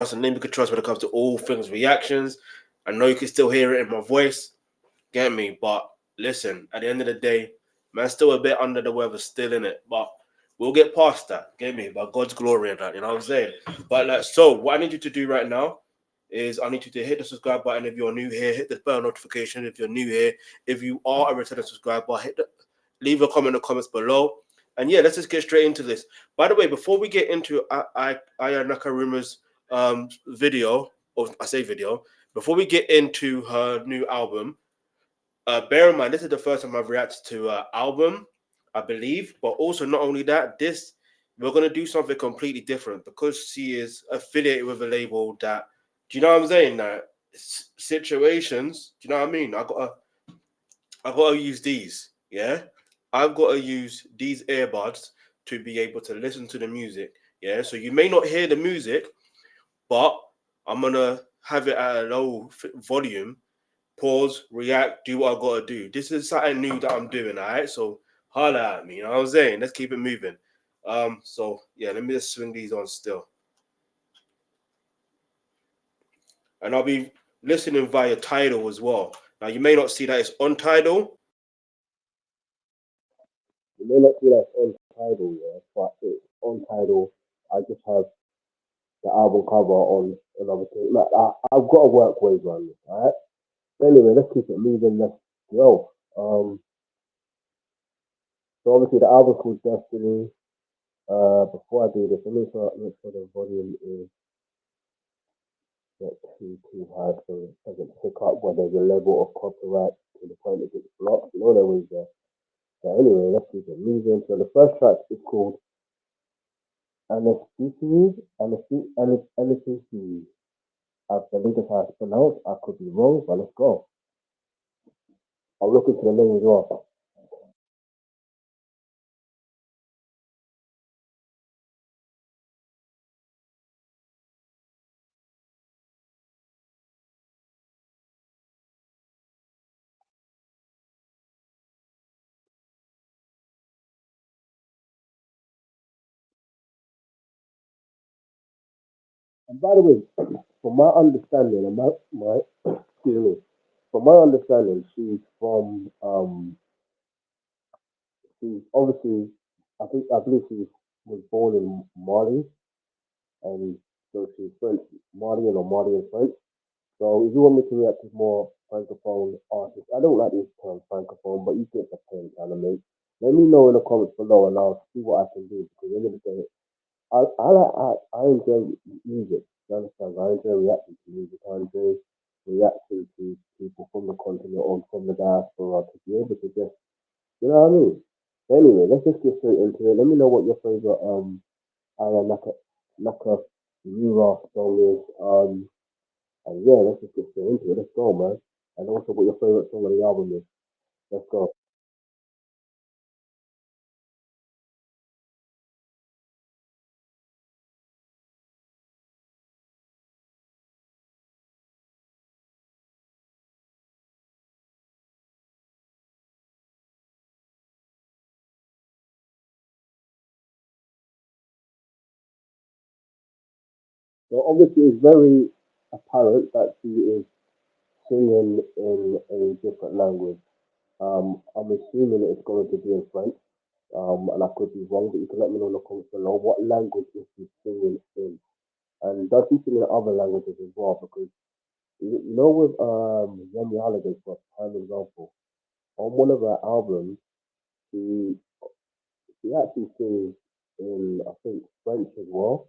a name you can trust when it comes to all things reactions. I know you can still hear it in my voice, get me? But listen, at the end of the day, man, still a bit under the weather, still in it. But we'll get past that, get me? By God's glory and that, you know what I'm saying? But like, so what I need you to do right now is I need you to hit the subscribe button if you're new here, hit the bell notification if you're new here. If you are a returning subscriber, leave a comment in the comments below. And yeah, let's just get straight into this. By the way, before we get into Aya Nakamura's video, or I say video, before we get into her new album, bear in mind this is the first time I've reacted to an album, I believe. But also, not only that, this we're gonna do something completely different because she is affiliated with a label that. Do you know what I'm saying? That situations. Do you know what I mean? I gotta use these. Yeah, I've got to use these earbuds to be able to listen to the music. Yeah, so you may not hear the music, but I'm gonna have it at a low volume. Pause, react, do what I gotta do. This is something new that I'm doing. All right, so holla at me. You know what I'm saying? Let's keep it moving. So yeah, let me just swing these on still, and I'll be listening via Tidal as well. Now you may not see that it's on Tidal. You may not see that it's on Tidal, yeah, but it's on Tidal. I just have the album cover on another thing. Like, I've got to work ways around this, alright? Anyway, let's keep it moving. Let's go. So obviously the album's called Destiny. Before I do this, let me make sure the volume is not too high so it doesn't pick up where there's a level of copyright to the point it gets blocked. You know there is there. So anyway, let's keep it moving. So the first track is called Anesthésie. Anesthésie. I believe that's how it's pronounced. I could be wrong, but let's go. I'll look into the name as well. And by the way, from my understanding, and my excuse me, from my understanding, she's obviously, I believe she was born in Mali, and so she's French, Malian or Malian French. So if you want me to react to more francophone artists, I don't like this term francophone, but you get the point, kind of mate. Let me know in the comments below, and I'll see what I can do. Because at the end of the day, I enjoy music. You understand? I enjoy reacting to music. I enjoy reacting to people from the continent or from the diaspora to be able to just, you know what I mean? Anyway, let's just get straight into it. Let me know what your favorite Aya Nakamura song is. And yeah, let's just get straight into it. Let's go, man. And also what your favorite song of the album is. Let's go. So obviously it's very apparent that she is singing in a different language. I'm assuming it's going to be in French, and I could be wrong, but you can let me know in the comments below what language is she singing in, and does she sing in other languages as well? Because you know, with Yummy Holiday, for prime example, on one of her albums, she she actually sings in I think French as well,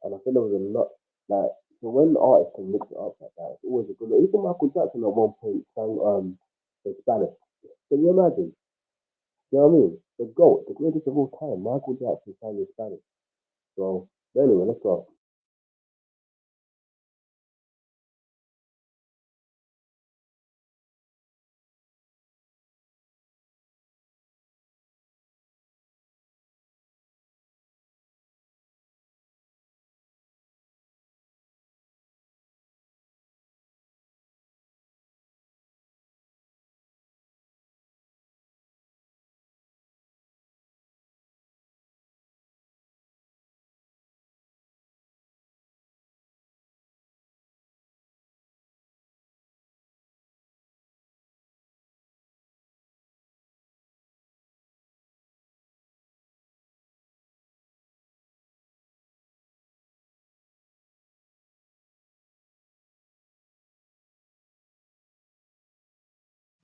and I think there was a lot like so when artists can mix it up like that, it's always a good. Even Michael Jackson at one point sang in Spanish. Can you imagine? You know what I mean? The GOAT, the greatest of all time, Michael Jackson sang in Spanish. So, anyway, let's go.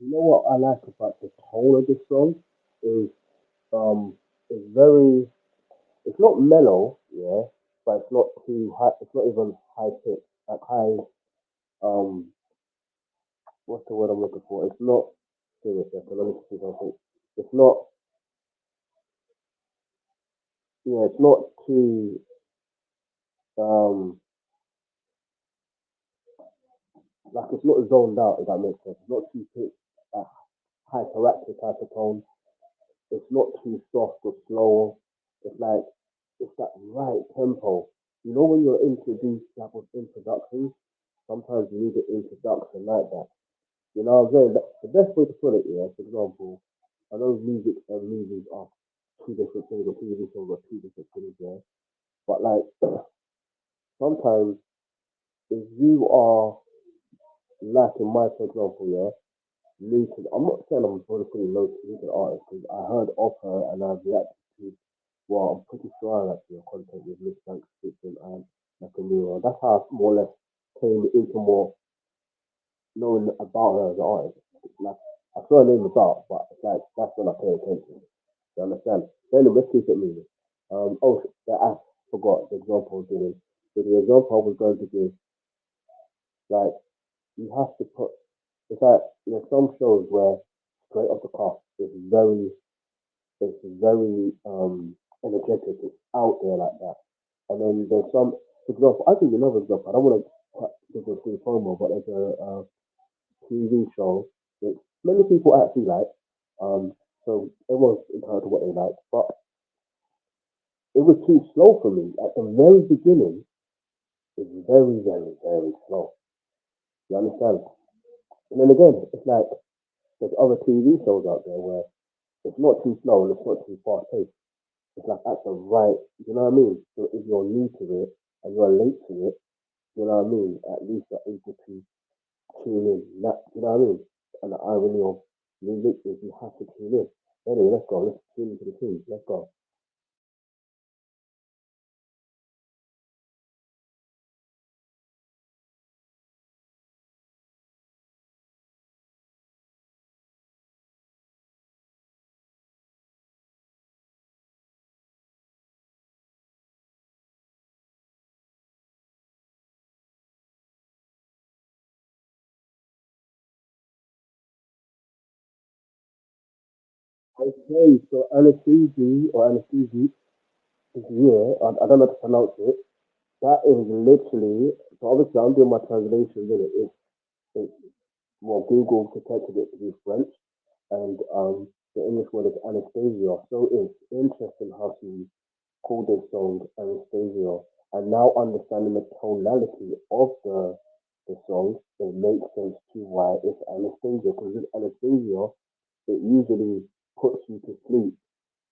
You know what I like about the whole of this song is it's very it's not mellow, yeah, but it's not too high. It's not even high pitch, like high. Um, what's the word I'm looking for? It's not serious. Let me see something. It's not. Yeah, it's not too. Um, like it's not zoned out. If that makes sense. It's not too pitch, hyperactive type of tone. It's not too soft or slow. It's like it's that right tempo. You know when you're introduced, like with introductions, sometimes you need an introduction like that. You know what I'm saying? The best way to put it, yeah, for example, I know music and movies are two different things, or TV shows are two different things, yeah. But like sometimes if you are like in my for example, yeah, new to I'm not saying I'm pretty low to the artist because I heard of her and I've reacted to well, I'm pretty sure I like your content with Miss Banks Fiction and Nakamura. That's how I more or less came into more knowing about her as an artist. Like I saw her name about, but it's like that's when I pay attention. You understand? So anyway, let's keep it moving. I forgot the example I was giving. So the example I was going to give, like you have to put. It's like there's some shows where straight off the cuff it's very energetic. It's out there like that. And then there's some, for example, I think another example. I don't want to give a free promo, but there's a TV show which many people actually like. So everyone's entitled to what they like, but it was too slow for me at the very beginning. It's very, very, very slow. You understand? And then again, it's like there's other TV shows out there where it's not too slow and it's not too fast paced. It's like at the right, you know what I mean? So if you're new to it and you're late to it, you know what I mean? At least you're able to tune in. That, you know what I mean? And the irony of music is you have to tune in. Anyway, let's go. Let's tune into the tunes. Let's go. Okay, so Anesthésie or Anesthésie is here. I don't know how to pronounce it. That is literally, so obviously I'm doing my translations in it. It's well, Google detected it to be French, and the English word is Anastasia. So it's interesting how she called this song Anastasia, and now understanding the tonality of the song, it makes sense to why it's Anastasia. Because with Anastasia, it usually puts you to sleep,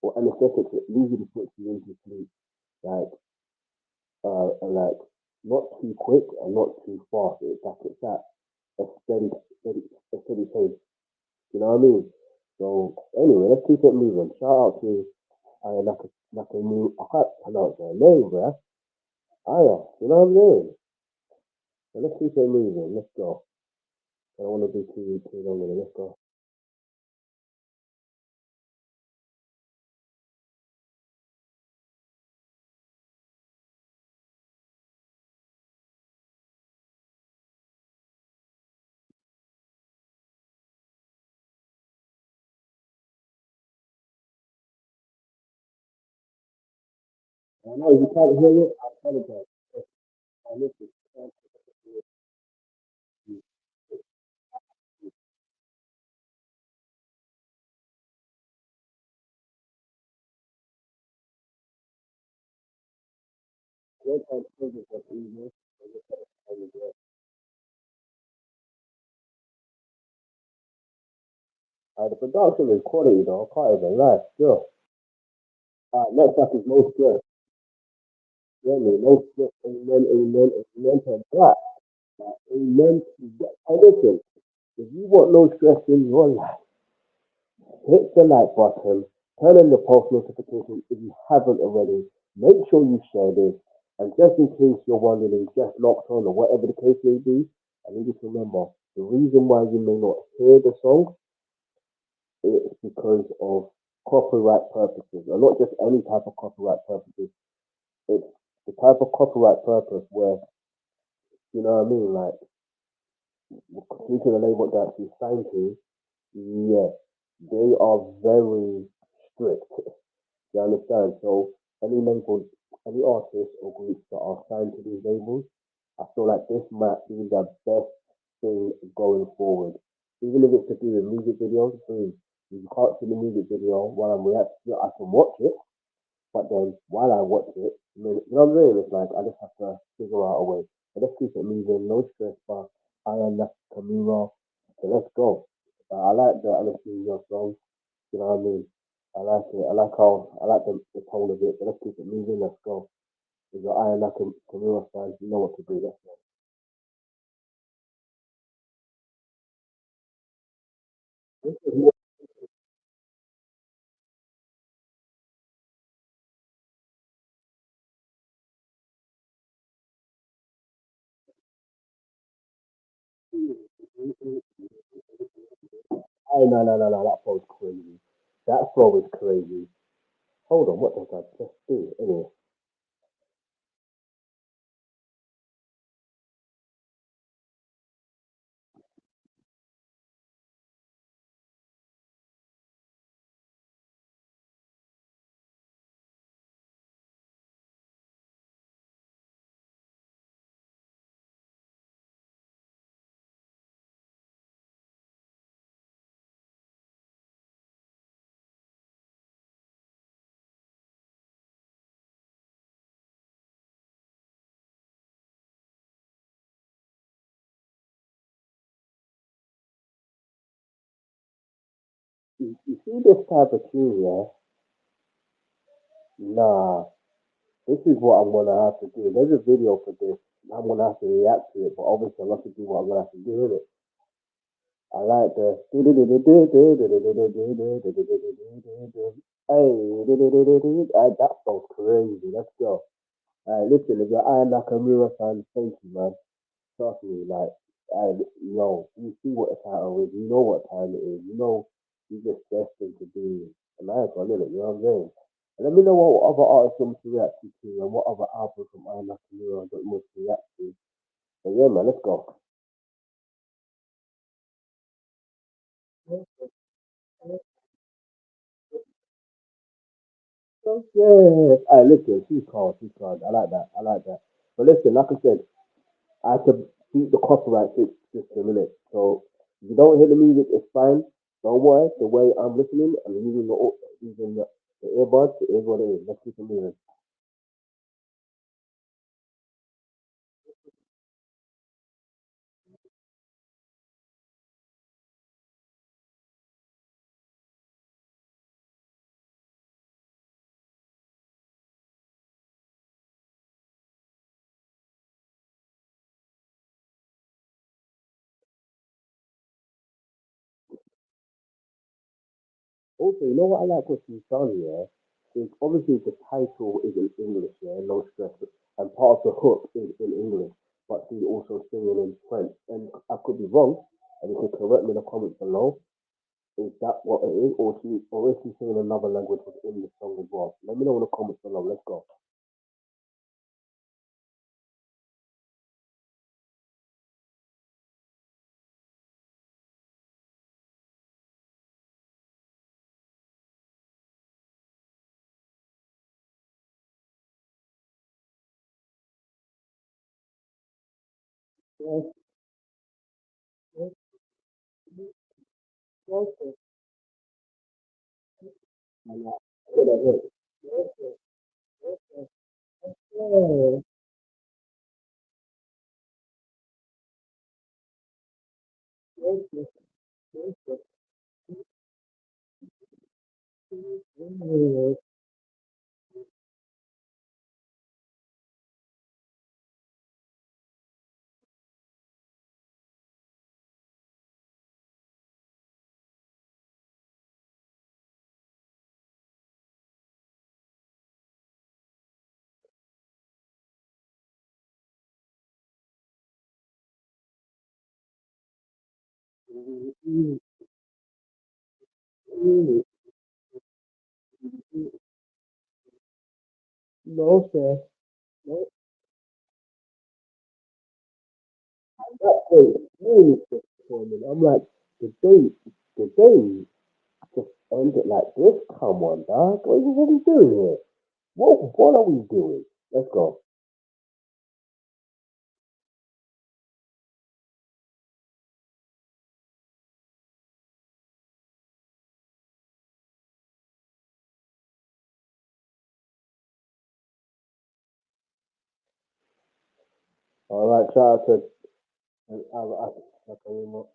or anesthetics, it usually puts you into sleep, like like not too quick and not too fast. It's that a steady, a steady pace. You know what I mean? So anyway, let's keep it moving. Shout out to Aya Nakamura. I can't pronounce her name, bruh. Aya, you know what I'm saying? So let's keep it moving. Let's go. I don't want to be too long with it. Let's go. I know if you can't hear it, I apologize. I listen. One time service was easier. The production is quality though. I can't even lie. Still. Next up is no stress. Yeah, man, no stress. Amen, amen, amen to that. Amen to that. Hey, listen. If you want no stress in your life, hit the like button, turn on the post notifications if you haven't already. Make sure you share this. And just in case you're wondering, just locked on or whatever the case may be, I need you to remember The reason why you may not hear the song is because of copyright purposes, and not just any type of copyright purposes. It's the type of copyright purpose where, you know what I mean, like, due to the label that she's signed to, yeah, they are very strict. You understand? So any label, any artists or groups that are signed to these labels, I feel like this might be the best thing going forward. Even if it's to do with music videos, boom. If you can't see the music video while I'm reacting, I can watch it, but then while I watch it, you know what I'm saying? It's like I just have to figure out a way. But let's keep it moving, no stress, but Aya Nakamura. So let's go. I like the Anesthésie song. You know what I mean? I like it. I like the tone of it. But let's keep it moving. Let's go. If you're Aya Nakamura fans, you know what to do. Let's go. Oh, no. That flow's crazy. That flow is crazy. Hold on. What does I just do? Anyway. You see this type of tune, yeah? Nah. This is what I'm gonna have to do. There's a video for this. I'm gonna have to react to it, but obviously I'm not to do what I'm gonna have to do with it. I like the hey, that sounds crazy. Let's go. Listen, if you're Aya Nakamura fan, thank you, man. Trust me, like, yo, you see what the title is, you know what time it is, you know, you just destined to be a nice one, innit? You know what I'm saying? And let me know what other artists you want to react to and what other albums from Aya Nakamura that you want to react to. So yeah, man, let's go. Yeah, hey, listen, she's cold, she's cold. I like that, I like that. But listen, like I said, I have to beat the copyright system in it. So if you don't hear the music, it's fine. Don't worry. The way I'm listening, I'm using the earbuds. It is what it is. Let's keep it moving. Also, you know what I like what she's done here? Is obviously the title is in English, yeah, no stress, and part of the hook is in English, but she's also singing in French. And I could be wrong, and you can correct me in the comments below. Is that what it is, or is she singing another language within the song as well? Let me know in the comments below. Let's go. Yes, yes, yes, yes. And, look at it. Yes, yes, yes, yes, yes, yes, yes, yes, yes, yes. No, sir. No, that point really disappointing. I'm like, the day just ended like this. Come on, dog. What are we doing here? What are we doing? Let's go. All right, shout out to Nakamura.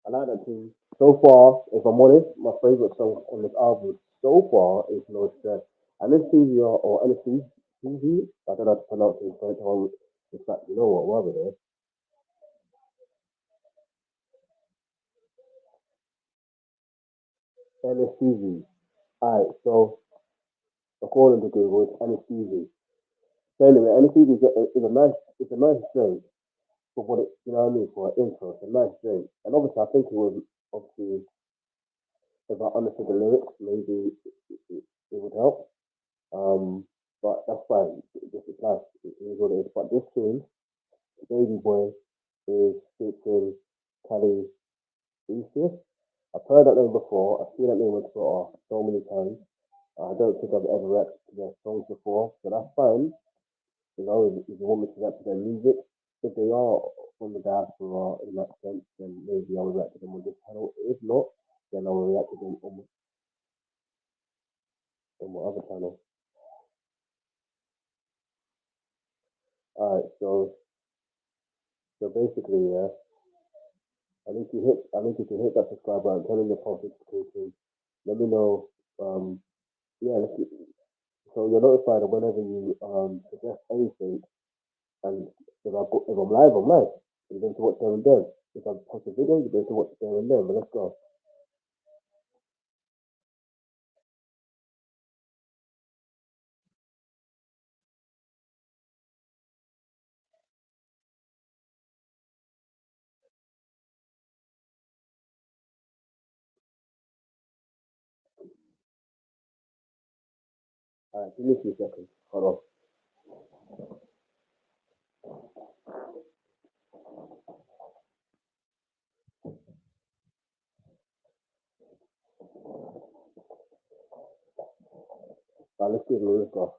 I like that tune. So far, if I'm honest, my favorite song on this album so far is No Stress. Anesthesia or Anesthesia, I don't know how to pronounce it. So it's like, you know what, rather there. Anesthesia. Alright, so according to Google, it's Anesthesia. So anyway, Anesthesia is a nice drink for what it, you know what I mean, for an intro. It's a nice drink. And obviously, I think it was, obviously, if I understood the lyrics, maybe it would help. But that's fine. This is life. It is what it is. But this tune, Baby Boy, is featuring Kali Uchis. I've heard that name before. I've seen that name on Twitter so many times. I don't think I've ever reacted to their songs before, so that's fine. You know, if you want me to react to their music, if they are from the diaspora in that sense, then maybe I will react to them on this channel. If not, then I will react to them on my other channel. Alright, so basically, yeah, I need you to hit that subscribe button, turn on your post notifications. Let me know. Yeah, so you're notified of whenever you suggest anything. And if I'm live, I'm live. You're going to watch there and then. If I post a video, you're going to watch there and then. But let's go. Alright, give me a few seconds. Hold on. Alright, let's get it. Let's go.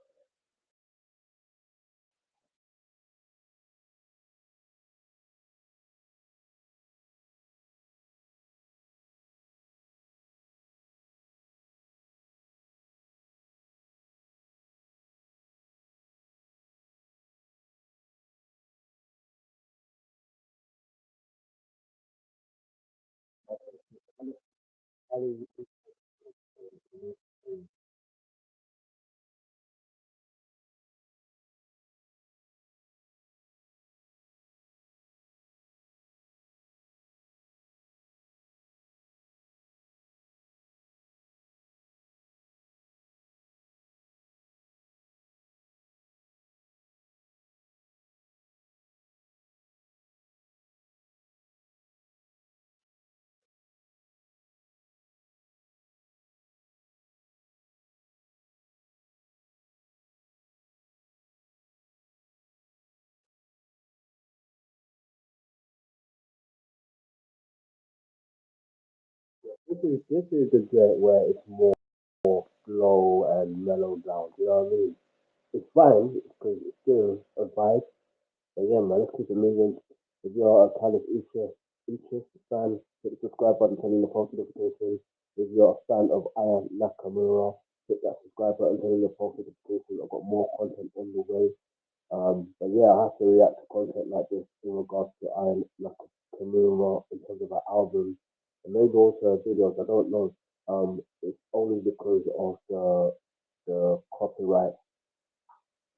This is the jet where it's more slow and mellowed down. You know what I mean? It's fine because it's still a vibe. But yeah, man, let's keep it moving. If you're a Kali Uchis fan, hit the subscribe button, turn on the post notifications. If you're a fan of Aya Nakamura, hit that subscribe button, turn on the post notifications. I've got more content on the way. But yeah, I have to react to content like this in regards to Aya Nakamura in terms of her album and maybe also her videos. I don't know. It's only because of the copyright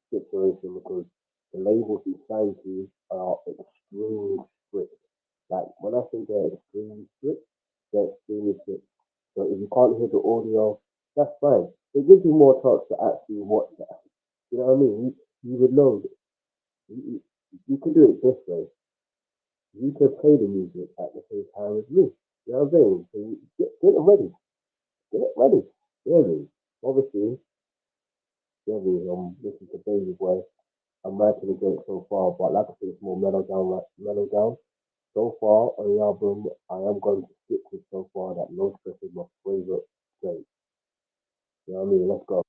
situation because the labels he signed to are extremely strict. Like when I say they're extremely strict, they're extremely strict. So if you can't hear the audio, that's fine. It gives you more chance to actually watch that. You know what I mean? You would know. You, you can do it this way. you can play the music at the same time as me. You know what I'm saying? So you get it ready. Get it ready. Really. Obviously, really, listening to Baby Boy. I'm liking the joint so far, but like I said, it's more mellow down, mellow down. So far on the album, I am going to stick with so far that No Stress is my favorite joint. You know what I mean? Let's go.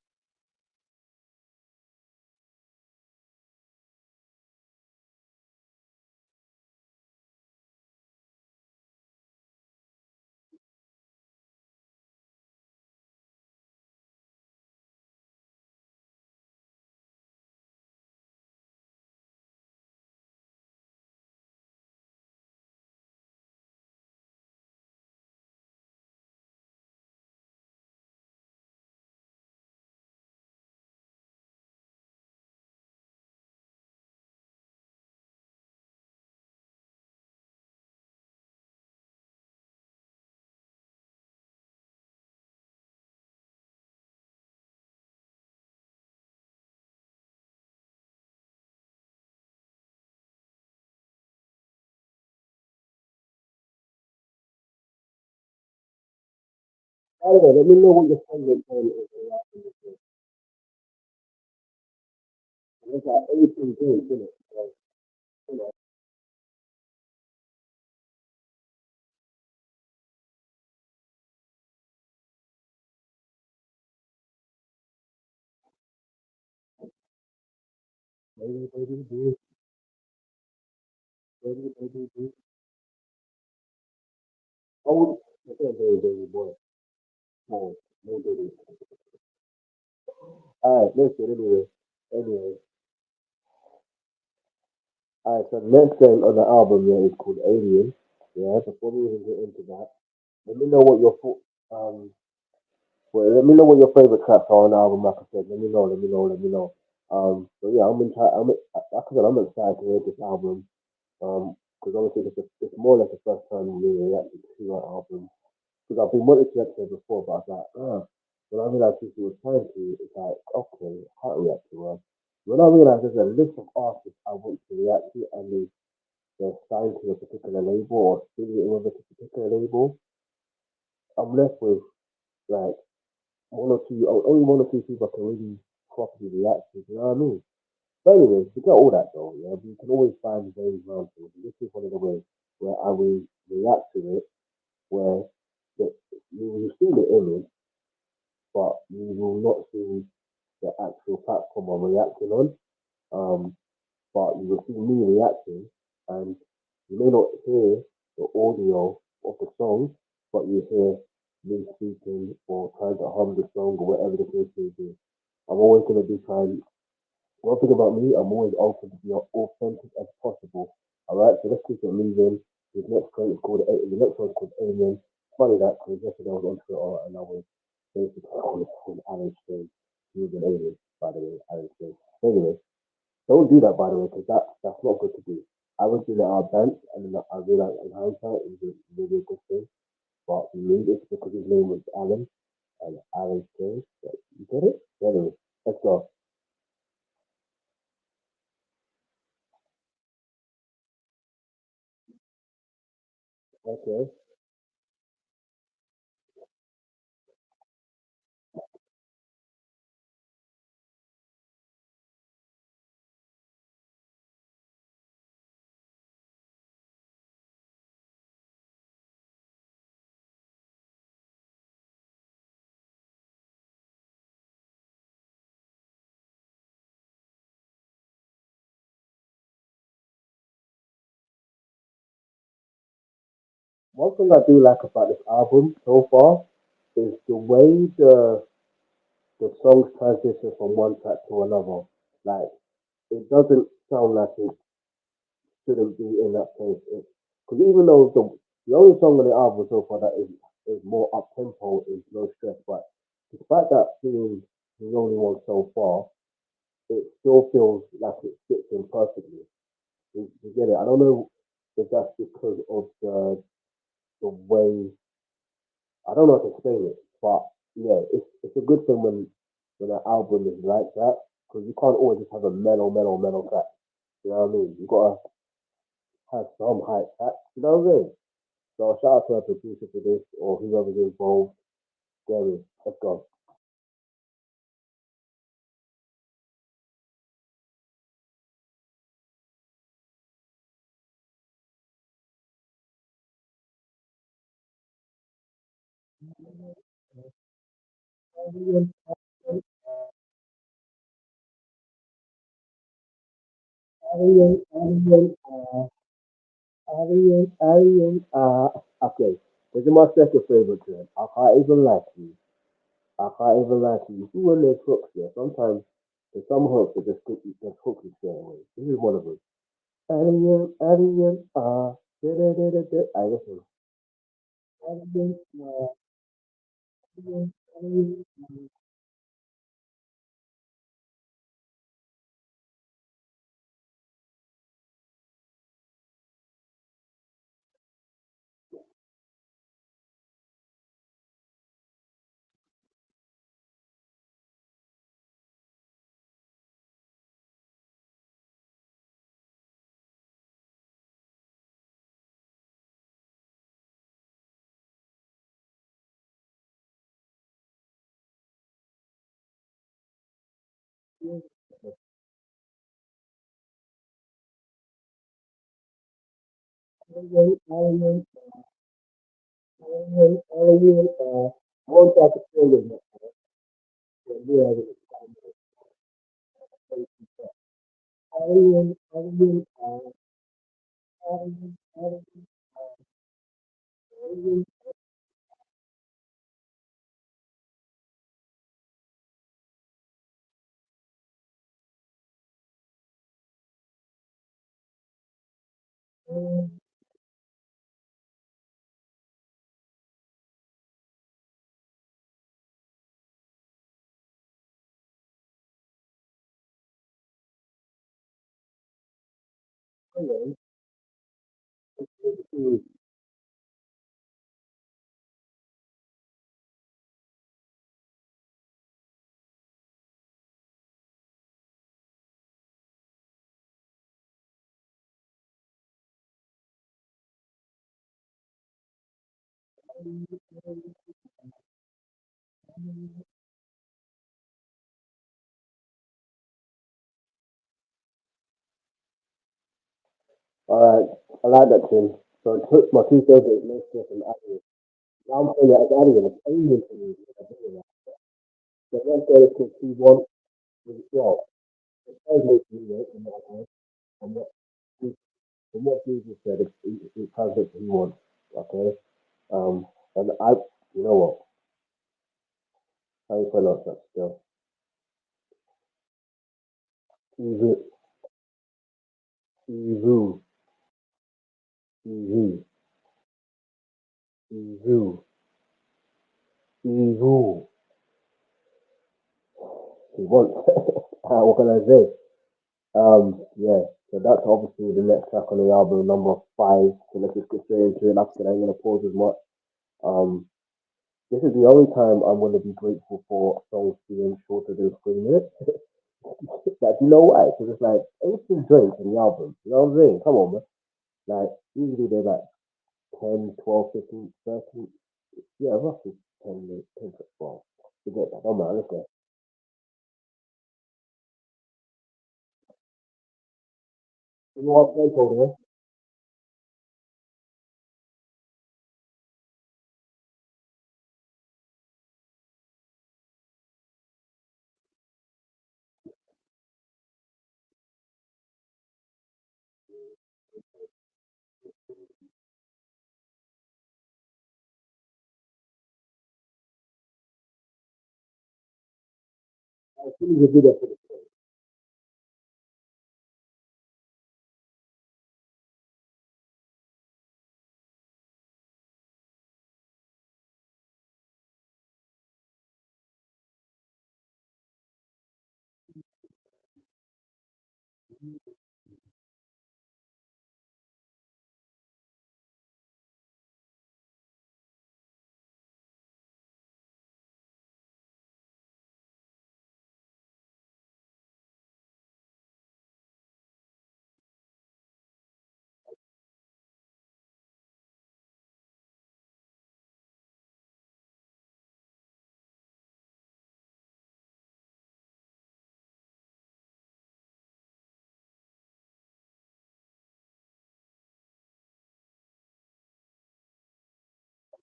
By the way, let me know what your favorite joint is. There's like 18 joints in it. So, you know, baby, baby, baby, baby, baby, baby. Oh, baby, baby, boy. Oh, no, baby. All right, listen, anyway. All right, so the next joint on the album, yeah, is called Alien. Yeah, before we even get into that, let me know what your well, let me know what your favorite tracks are on the album. Like I said, let me know. So yeah, like I said, I'm excited to hear this album. Because obviously it's more or less the first time we reacted to that album. Because I've been wanting to react to it before, but I was like, when I realized who she was trying to, it's like, okay, I can't react to her. When I realized there's a list of artists I want to react to, and they're signed to a particular label or affiliated with a particular label, I'm left with like only one or two people I can really properly react to. You know what I mean? But anyways, forget all that though. Yeah, you can always find ways around things. This is one of the ways where I will react to it, where the, you will see the image, but you will not see the actual platform I'm reacting on. Um, but you will see me reacting, and you may not hear the audio of the song, but you hear me speaking or trying to hum the song or whatever the case may be. I'm always going to be trying. One thing about me, I'm always open to be as authentic as possible. All right, so let's keep it moving. The next one's called Alien. Funny that because yesterday I was on Twitter and I was basically calling Alan Strange. He was an alien, by the way, Alan Strange. Anyway, don't do that, by the way, because that's not good to do. I was doing it out of dance, and then I realized in hindsight it was a really good thing. But we made it because his name was Alan, and Alan Strange. So, you get it? Anyway, let's go. Okay. One thing I do like about this album so far is the way the songs transition from one track to another. Like it doesn't sound like it shouldn't be in that place. Because even though the only song on the album so far that is more up tempo is No Stress, but despite that being the only one so far, it still feels like it fits in perfectly. You get it? I don't know if that's because of the way I don't know how to explain it, but yeah, it's a good thing when an album is like that because you can't always just have a mellow track. You know what I mean? You gotta has some hype tracks. You know what I mean? So shout out to our producer for this or whoever's involved. Gary, let's go. Okay, this is my second favorite trend. I can't even lie to you. I can't even lie to you. See when there's hooks here, sometimes there's some hooks that just hook you straight away. This is one of them. Alien, I listen. Alien, alien, alien, one type of feeling that we have is alien, alien, alien. Alright, I like that tune. So I took my two favorite Mischief and Alien. Now I'm saying that as Alien, it's alien to me. The one there is called C1 with 12. It's alien to me, right? In my eyes. And what, from what Jesus said, it translates to he wants. Okay? Um, and you know what? How you pronounce that still? Evu, Evu, Evu, Evu, Evu. He wants. What can I say? Yeah. So that's obviously the next track on the album, number five. So let's just get straight into it. Like I said, I ain't gonna pause as much. Um, this is the only time I'm gonna be grateful for songs being shorter than 3 minutes. Like, you know why? Because it's like everything's joints on the album. You know what I'm saying? Come on, man. Like usually they're like 10, 12, 15, 13. Yeah, roughly 10 minutes, 10 to 12. Forget that. Don't matter. Let's go. You know what I'm saying, I think you do that for the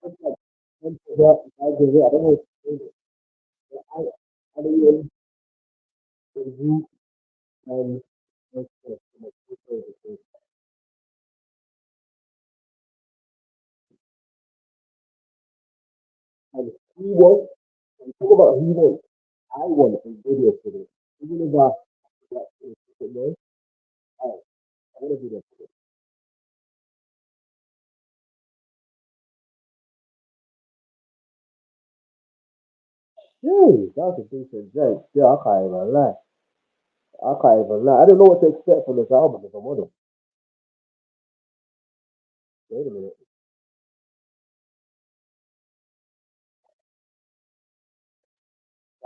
It's like, I don't know. I don't know. You and and he wants, talk about he wants, I want a video for this. Even if I like it, man, I want a video for this. Jeez, that was a decent joke. Yeah, I can't even lie. I can't even lie. I didn't know what to expect from this album if I'm honest. Wait a minute.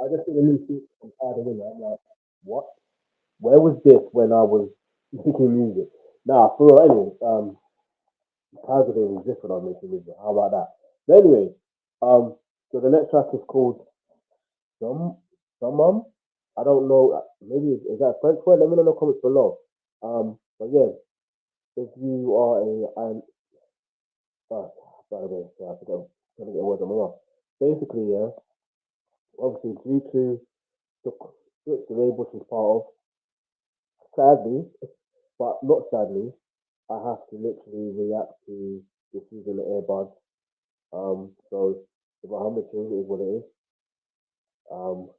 I just did a new shoot from Tired of Winner. I'm like, what? Where was this when I was making music? Nah, for real, anyway, Tired of Winner was different on making music. How about that? But anyway, so the next track is called Some Summum. I don't know. Maybe is that a French word? Let me know in the comments below. But yeah, if you are uh, by the way, I forgot. Trying to get words on my mouth. Basically, yeah. Obviously, due to the the label she's part of, sadly, but not sadly, I have to literally react to the season of earbuds. So if I hum the tune, it is what it is. Um,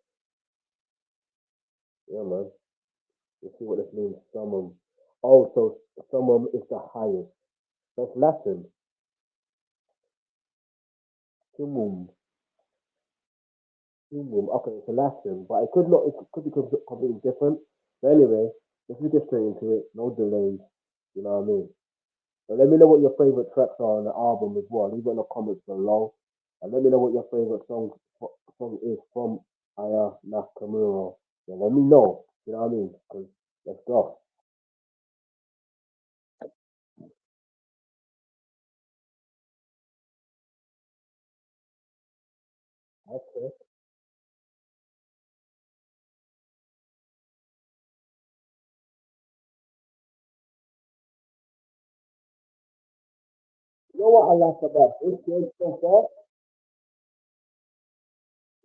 yeah, man. Let's see what this means. Summum. Oh, so summum is the highest. That's Latin. Summum. Summum. Okay, it's a Latin, but it could not. It could be completely different. But anyway, let's get straight into it. No delays. You know what I mean? So let me know what your favorite tracks are on the album as well. Leave it in the comments below. And let me know what your favorite song is from Aya Nakamura. Yeah, let me know. You know what I mean? 'Cause let's go. Okay. You know what I like about this game so far?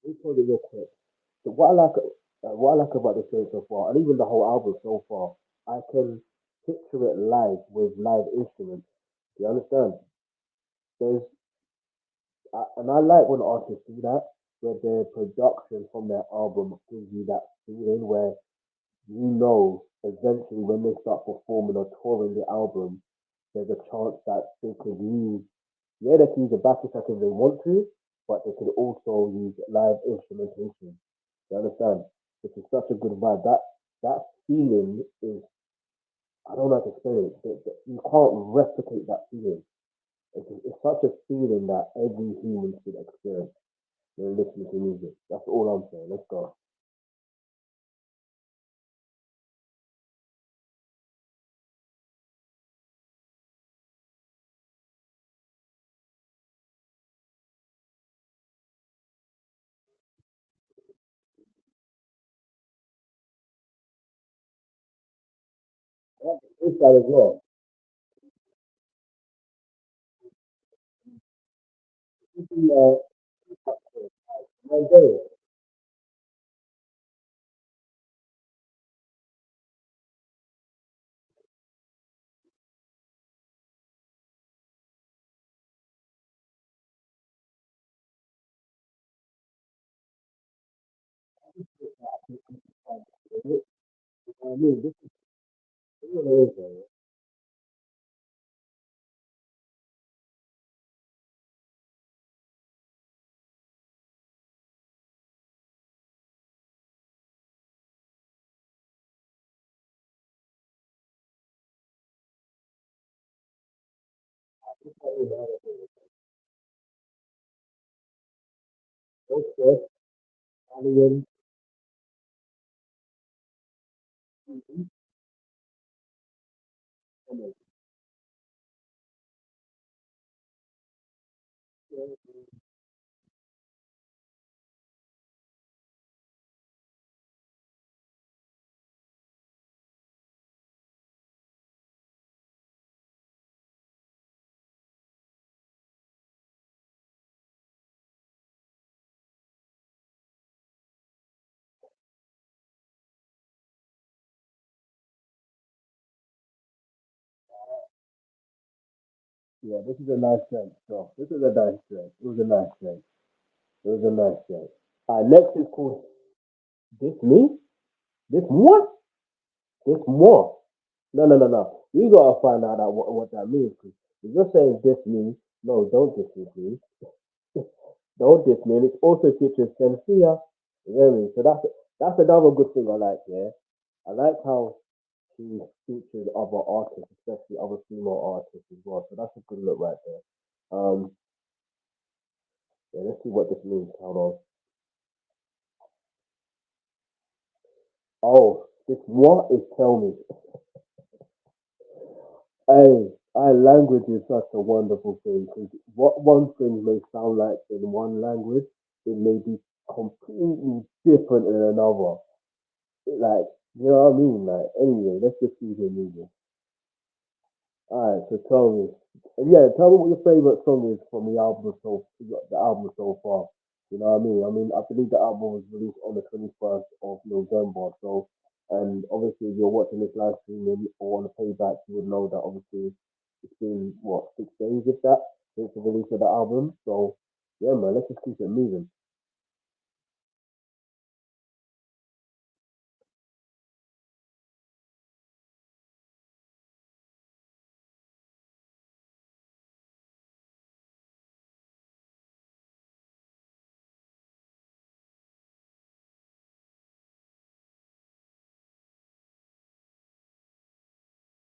Let me tell you real quick. So what I like about this game so far, and even the whole album so far, I can picture it live with live instruments. You understand? There's and I like when artists do that, where their production from their album gives you that feeling where you know eventually when they start performing or touring the album, there's a chance that they could use, yeah, they can use a backing track if they want to, but they could also use live instrumentation. You understand? Which is such a good vibe. That feeling is, I don't know how to explain it. You can't replicate that feeling. It's such a feeling that every human should experience when listening to music. That's all I'm saying. Let's go. This side as well. This is, Nigeria. I mean, this is what it is, man. This is what it is. No stress, alien, Yeah, this is a nice track. So this is a nice track. It was a nice track. It was a nice track. Next is called This Me? This What? This More. No, no, no, no. We gotta find out what that means. 'Cause if you're saying this me, no, don't diss me, please. Don't diss me. And it's also featuring Shenseea. You know what I mean? So that's another good thing I like, yeah. I like how she featured other artists, especially other female artists as well. So that's a good look right there. Yeah, let's see what this means. Hold on. Oh, this what is tell me. Hey, language is such a wonderful thing because what one thing may sound like in one language, it may be completely different in another. Like, you know what I mean? Like, anyway, let's just see here music. Alright, so tell me. And yeah, tell me what your favorite song is from the album so far. You know what I mean? I mean, I believe the album was released on the 21st of November. So, and obviously, if you're watching this live streaming or on the playback, you would know that obviously it's been what 6 days, if that, since the release of the album. So, yeah, man, let's just keep it moving.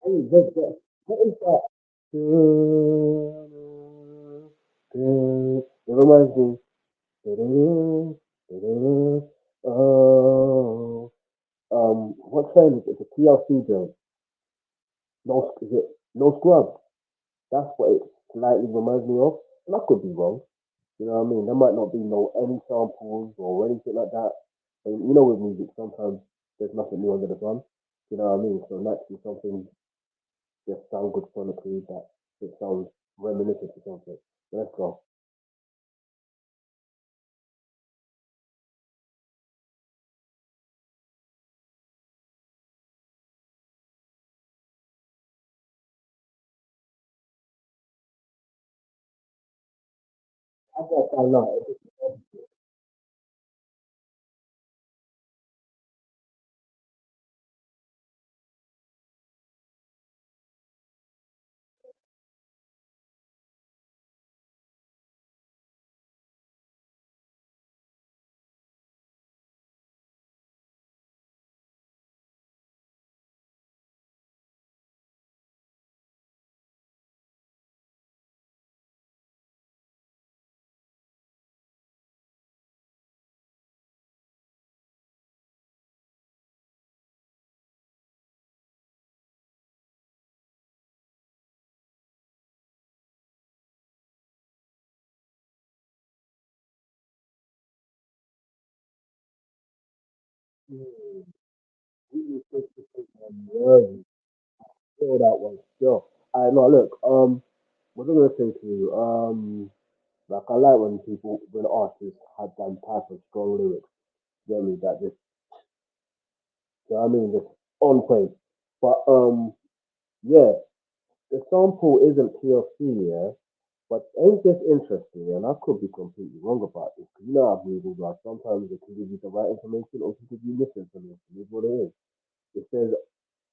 Hey, what is that? It reminds me. Oh, what train is it? It's a TLC joint. No, is it no scrub? That's what it slightly reminds me of. And I could be wrong. You know what I mean? There might not be no any samples or anything like that. And you know, with music, sometimes there's nothing new under the sun. You know what I mean? So naturally, something just sounds good sonically that it sounds reminiscent to something. Let's go. I guess I know. Mm, really good to think, man. Yeah, feel that one still. I know. Look, what was I gonna say to you? Like I like when artists have that type of strong lyrics. You know what I mean? That just, you know what I mean? Just on point. But yeah, the sample isn't PLC, yeah. But ain't this interesting? And I could be completely wrong about this because you know how Google like sometimes it can give you the right information or it can give you misinformation. It's what it is. It says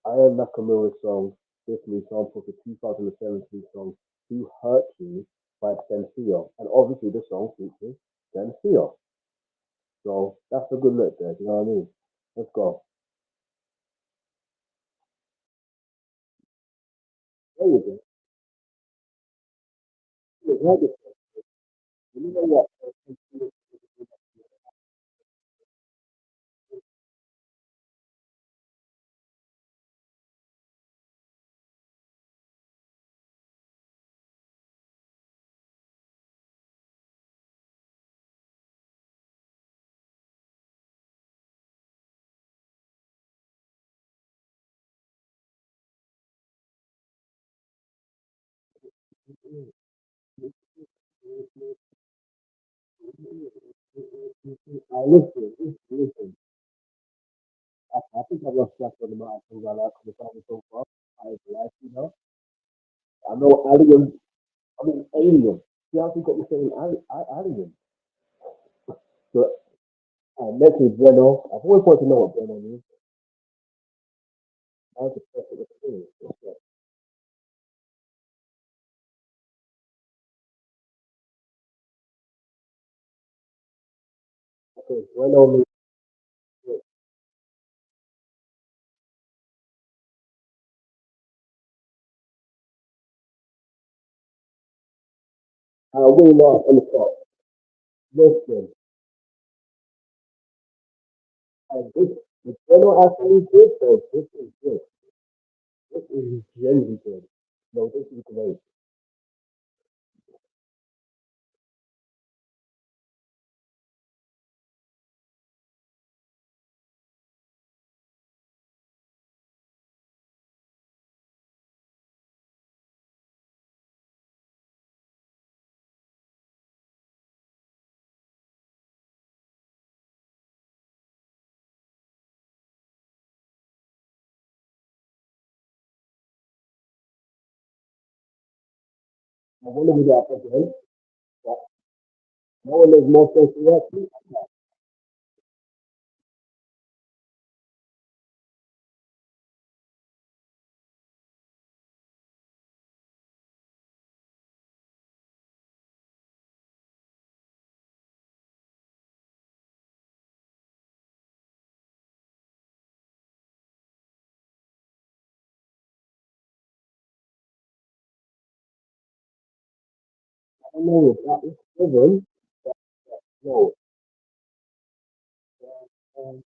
Aya Nakamura song, this new sample for 2017 song, Who Hurt You by Shenseea. And obviously the song features Shenseea. So that's a good look there, you know what I mean? Let's go. There you go. You know what? Listen. I think I lost track of the amount of things I like from the song so far. I like, you know. I know Alien. I mean, alien. See how you got me saying alien? So, next is Bueno. I've always wanted to know what Bueno means. That's a perfect experience. Okay, Bueno means, we know on the top. Listen, this Bueno actually good though. This is good. This is genuinely good. No, this is great. I want to do that again. But no one makes more sense to me. I don't know if that is given. No. Um,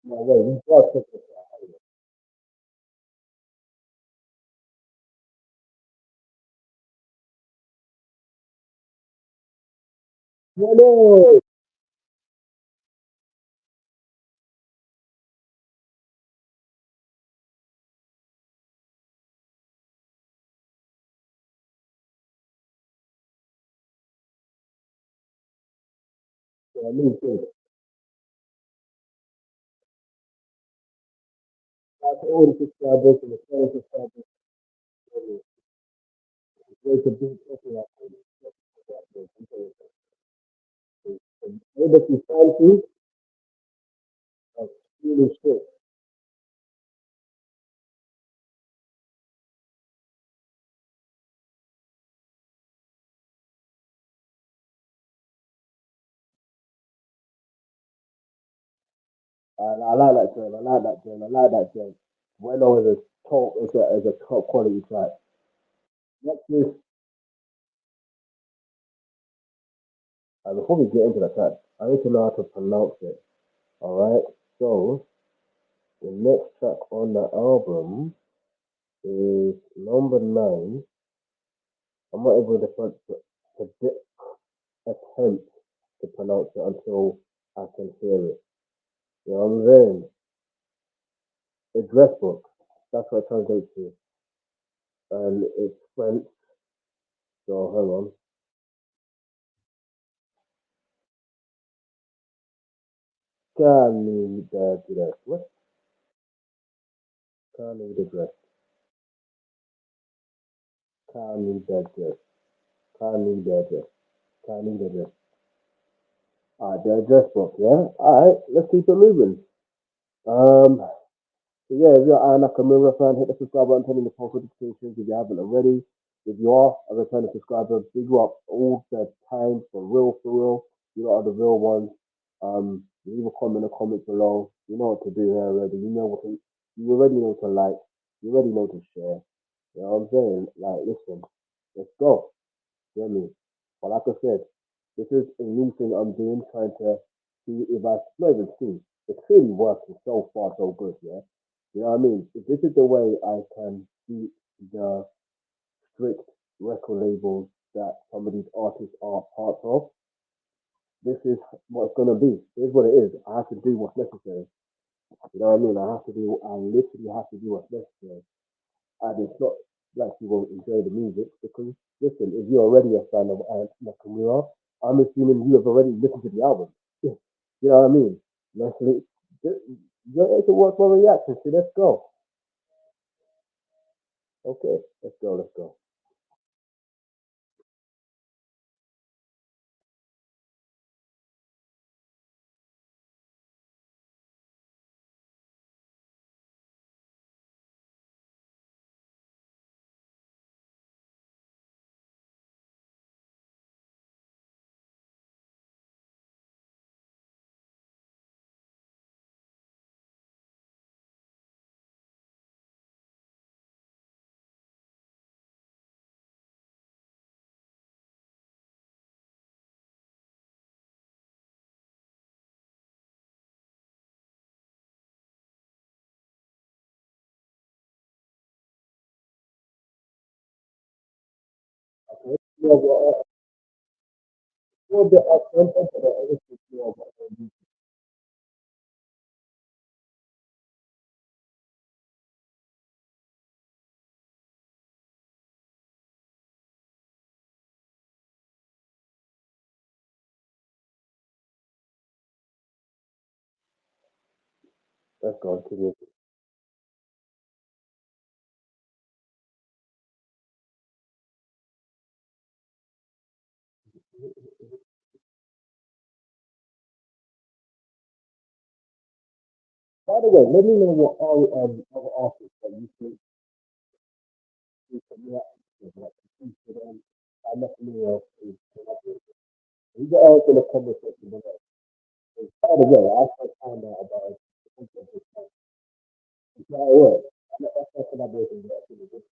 no way. We got to. No, no. Yeah, me too. That's all the subscribers and the 20 subscribers. There's a big person out there. Everybody fancy of really shit. I like that joint. I like that joint. I like that joint. Bueno is a top quality track. Next is, before we get into the track, I need to know how to pronounce it. Alright? So, the next track on the album is number 9. I'm not even to attempt to pronounce it until I can hear it. You know what I'm saying? A dress book. That's what it translates to. And it's French. So hang on. Kany the dress. What? Kany the dress. Kany the dress. Kany the dress. Kany the dress. Alright, the dress book, yeah? Alright, let's keep it moving. Um, So yeah, if you're an Aya Nakamura fan, hit the subscribe button, turn on the post notifications if you haven't already. If you are a returning subscriber, big you up all the time for real, for real. You are the real ones. Leave a comment in the comments below. You know what to do here already. You already know to like. You already know to share. You know what I'm saying? Like, listen, let's go. Get me? But like I said, this is a new thing I'm doing, trying to see if I not even see. It's clearly working so far, so good, yeah. You know what I mean? If this is the way I can beat the strict record labels that some of these artists are part of, this is what it's gonna be. Here's what it is. I have to do what's necessary. You know what I mean? I literally have to do what's necessary. And it's not like you won't enjoy the music because, listen, if you're already a fan of Aya Nakamura, I'm assuming you have already listened to the album. You know what I mean? Let's it's a what's my reaction. So let's go. Okay, let's go, let's go. Okay. Well, the content of the editing more about let's go to the By the way, let me know what all other artists that you think you can react to, like you should I definitely is you get out in the comment section below. By the way, I first found out about it. It's how it works. That's not collaborating with actually good.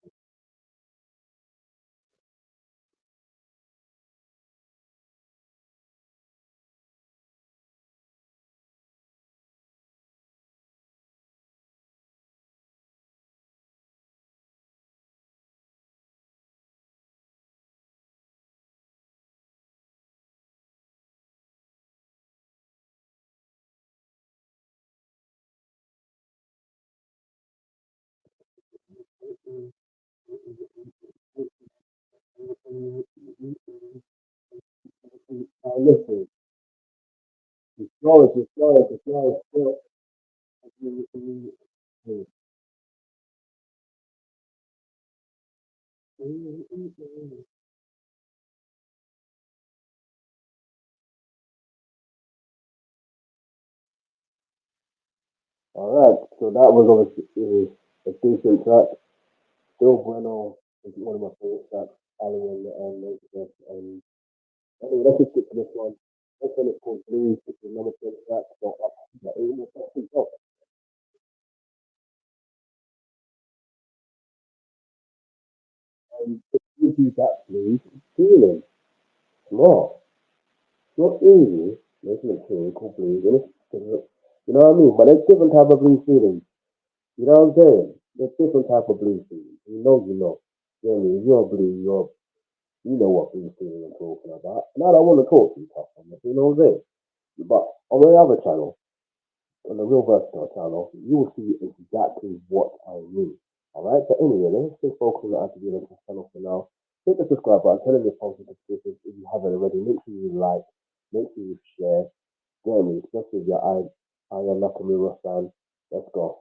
Listen, the flow is All right, so that was obviously a decent track. Still Bueno is one of my favorite tracks. Ali and anyway, let's just get to this one. This one is called Blues. It's another favorite track. So like, it gives you that blues feeling. Smart. It's not easy. Making a tune called blues, and you know what I mean. But there's different type of blues feelings. You know what I'm saying? There's different type of blues feelings. You know. You know what I mean? If you're blue, you know what blues feeling I'm talking about. And I don't want to talk too tough on it. You know what I'm saying? But on my other channel, on the Real Versatile channel, you will see exactly what I mean. Alright, but anyway, let's just focus on the Afrobeats channel for now. Hit the subscribe button, turn on your post notifications if you haven't already. Make sure you like, make sure you share. Get me, especially if you're Aya Nakamura fan. Let's go.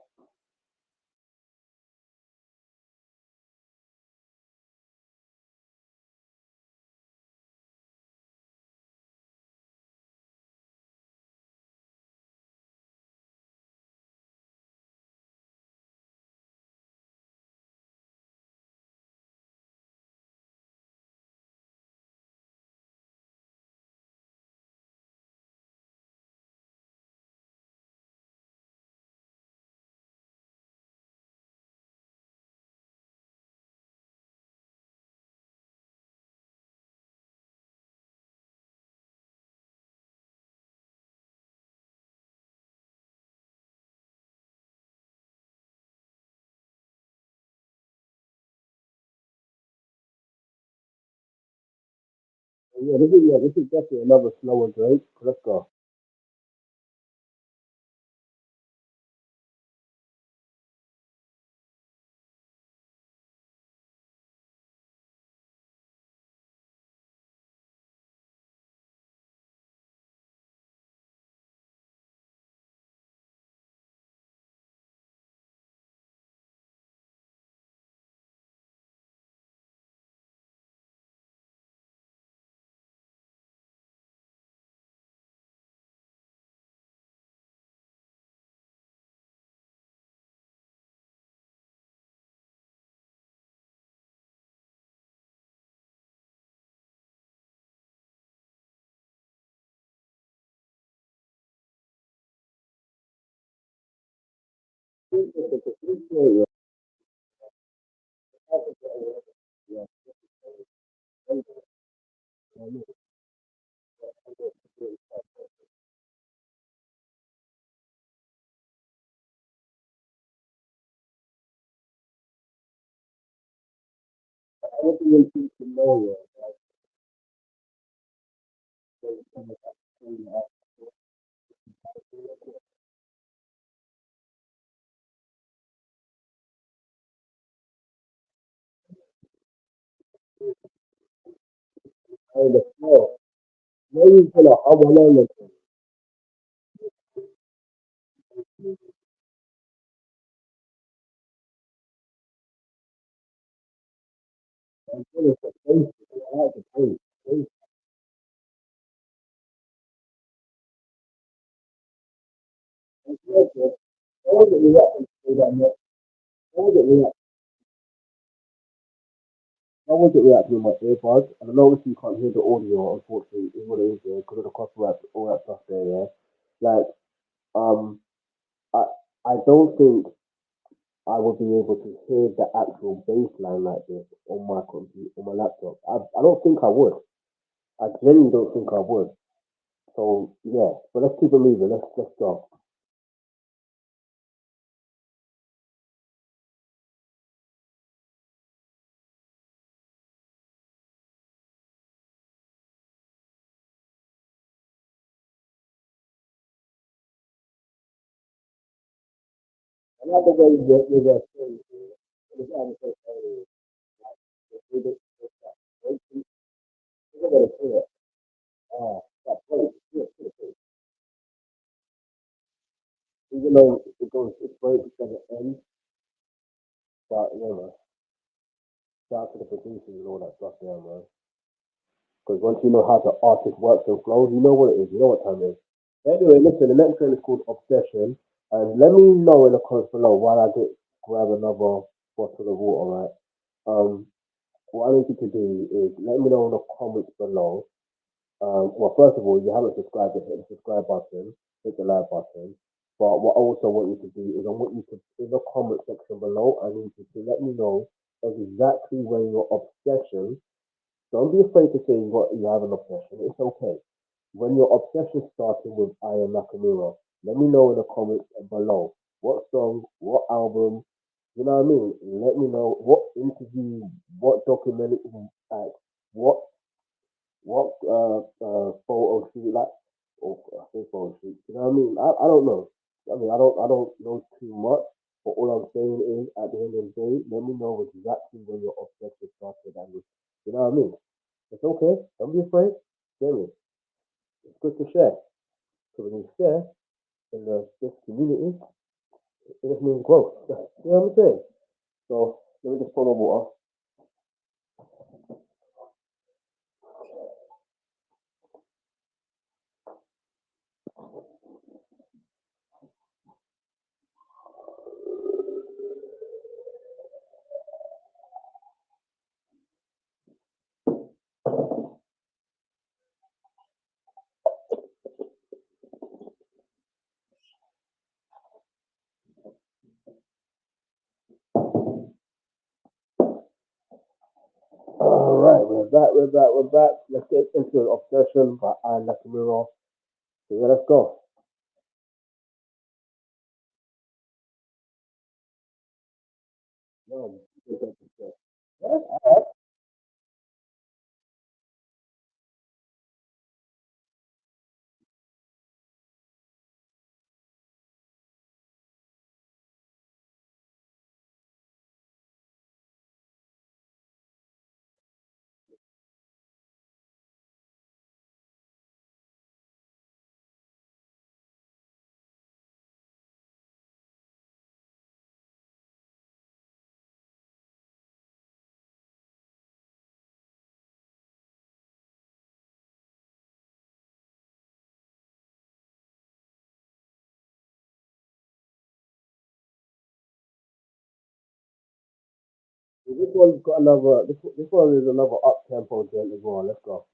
This is definitely another slower Drake. Let's go. What do you think to know? Kind of flow. Maybe for the other level. I'm gonna say, I like the face. I wasn't reacting to that much. I wasn't reacting. I wasn't reacting with my earbuds, and I know obviously you can't hear the audio. Unfortunately, is what it is there because of the copyright, all that stuff there. Yeah, like um, I I don't think I would be able to hear the actual bass line like this on my computer, on my laptop. I don't think I would. I genuinely don't think I would. So yeah, but let's keep it moving. Let's go. I like the way you're saying. Even though it goes, it's great at the end, but you know, shout out to the producers and all that stuff there, man. Because once you know how the artist works and flows, you know what it is. You know what time it is. Anyway, listen, the next one is called Obsession. And let me know in the comments below while I get grab another bottle of water, right? What I need you to do is let me know in the comments below. Well, first of all, if you haven't subscribed, hit the subscribe button, hit the like button. But what I also want you to do is I want you to, in the comment section below, I need you to let me know exactly when your obsession. Don't be afraid to say you have an obsession. It's okay. When your obsession started with Aya Nakamura, let me know in the comments below. What song, what album, you know what I mean? Let me know what interview, what documentary, like what photo shoot, like or I say photo shoot. You know what I mean? I don't know. I don't know too much. But all I'm saying is, at the end of the day, let me know exactly when your obsession started, and you know what I mean. It's okay. Don't be afraid. Share it. It's good to share. So when you share in this community, it just means growth. You know what I'm saying? So let me just pour my water. All right, we're back, we're back, we're back. Let's get into an obsession by Aya Nakamura. So yeah, let's go. Yeah, this one's got another. This one is another up tempo joint as well. Let's go.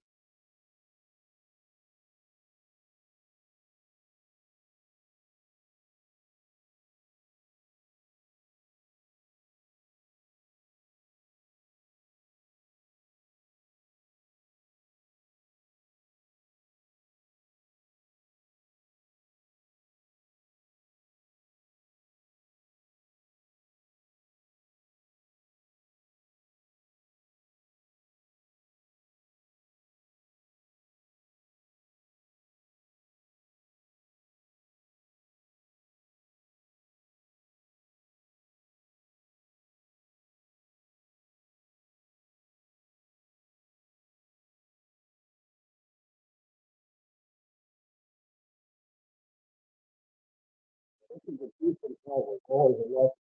this is a decent album. God is a lot of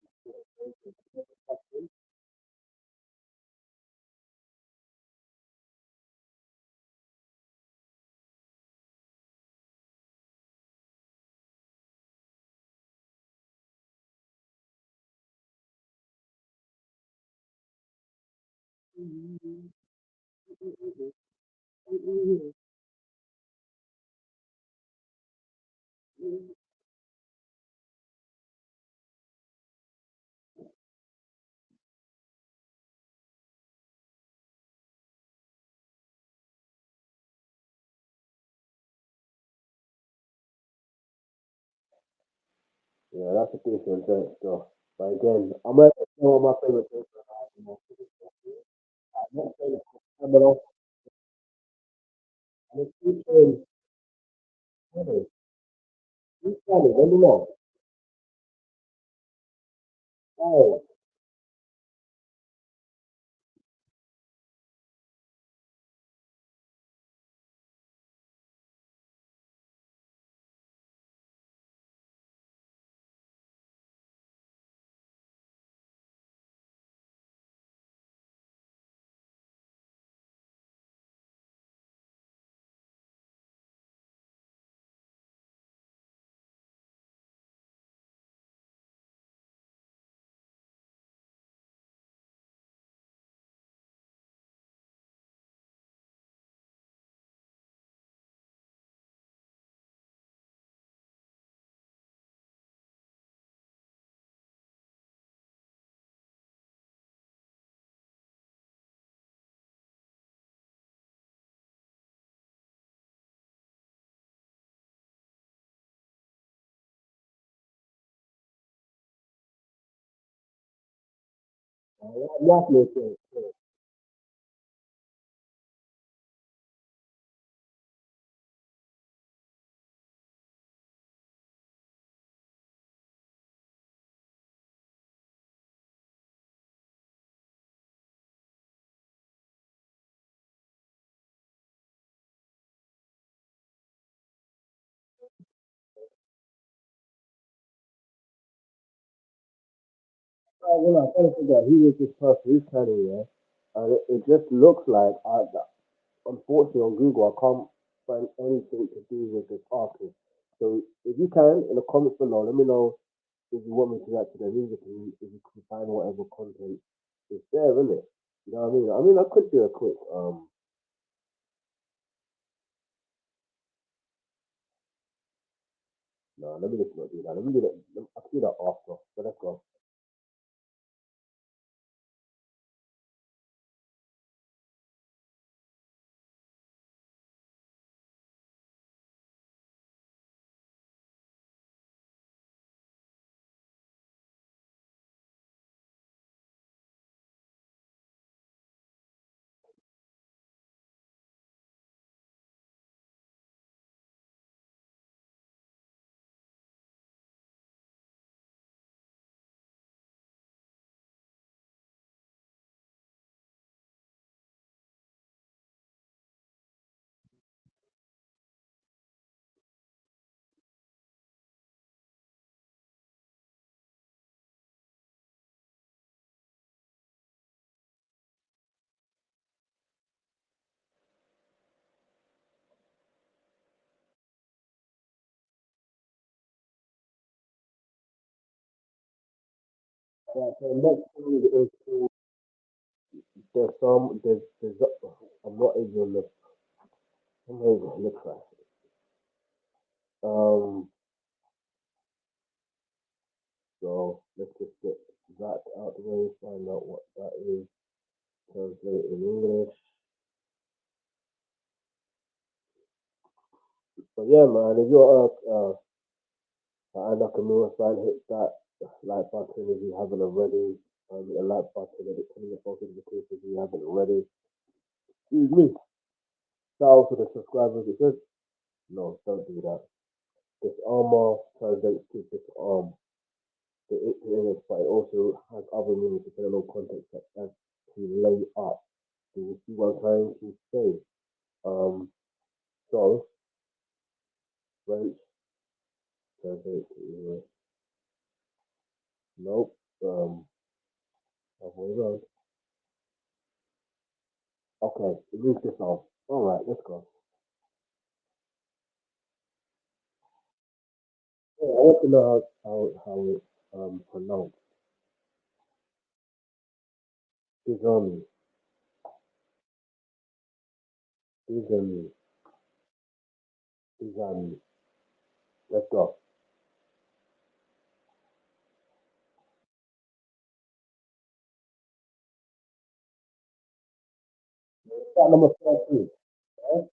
Yeah, that's a decent drink still. But again, I'm gonna know what my favorite drinks are. You know, next thing is Pamela, and it's featuring Kany. Who's Kany? Let me know. Oh, I'm not listening. Well, I kind of forgot he was this person. He's Kany, yeah. And it just looks like, unfortunately, on Google, I can't find anything to do with this artist. So if you can, in the comments below, let me know if you want me to react to their music and if you can find whatever content is there, isn't it? You know what I mean? I mean, I could do a quick no, let me just not do that. Let me do that. I'll do that after. So let's go. Right, so next thing is there's I'm not even look I'm not even look at so let's just get that out the way, find out what that is, translate in English. But yeah, man, if you're Aya Nakamura fan, hit that like button if you haven't already. The like button at the turn your focus if you haven't already. Excuse me. Shout out to the subscribers. It says no, don't do that. Disarmer translates to disarm the English, but it also has other meanings depending on context, such as to lay up. Do you see what I'm trying to say? Um, so French translates to English. Nope. Halfway around. Okay, release this off. All right, let's go. Yeah, I want to know how it's pronounced. Désarmer. Désarmer. Désarmer. Let's go. Start number 13. Right?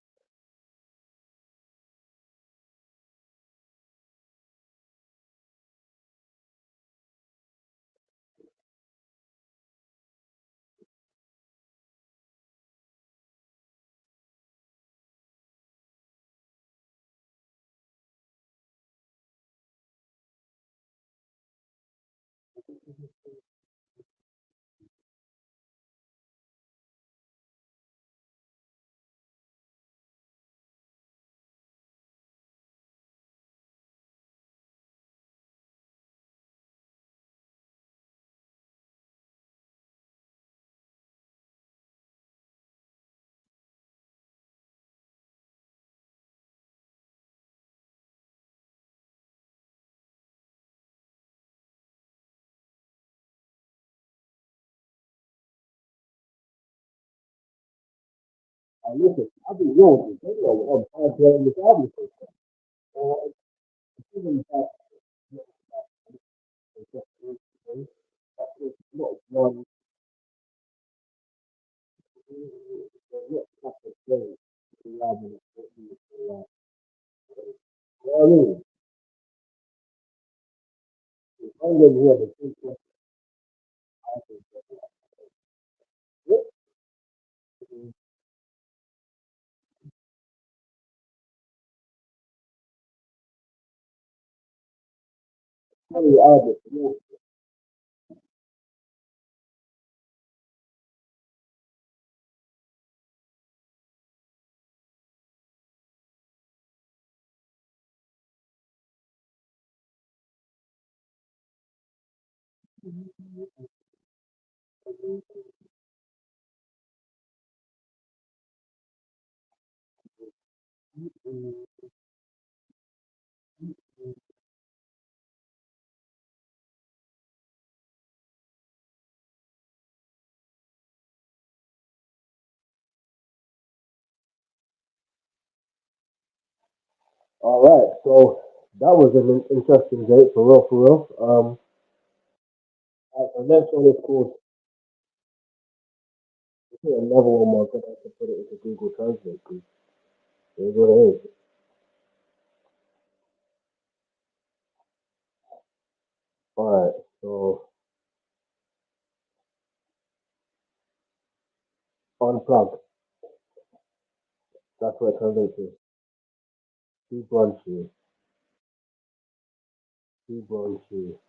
Listen, I've been young this video. I'm playing this album. Even if not one, not such a thing. The album is you know what I mean? I'm going to hear the thing. Tell the album. All right, so that was an interesting date for real, for real. The next one is called. I think another one more. I'm gonna have to put it into Google Translate because it's what it is. All right, so unplug. That's what it translates to. Debrancher. Debrancher.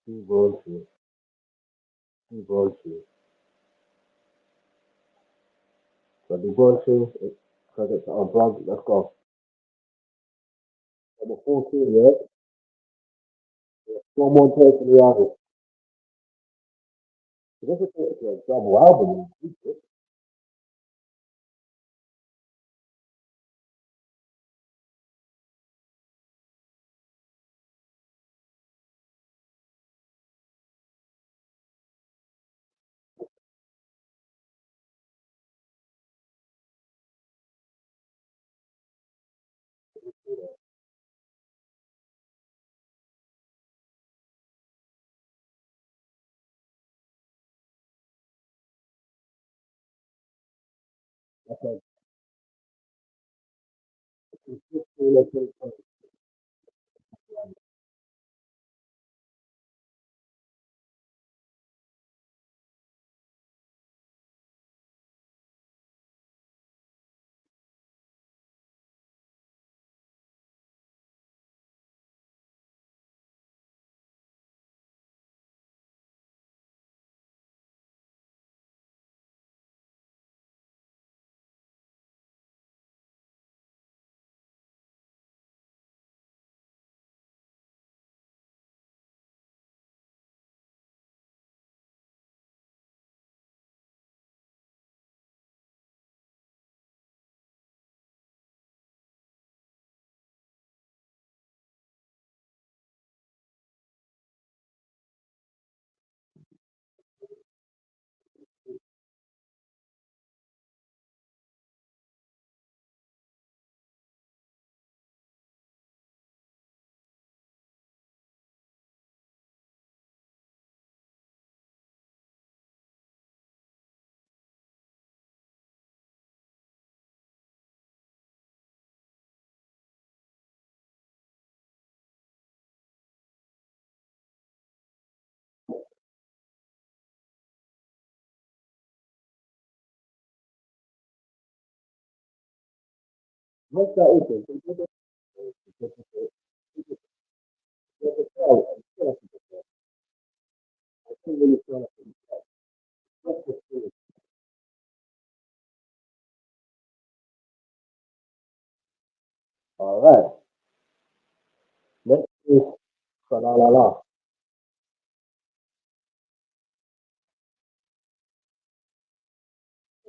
Debrancher. Debrancher. So debrancher. It translates to unplug. Let's go. Number 14, yeah. One more take for the artist. This is a double album. That's like 15, let's say, What's that open? All right. Next is Tralala.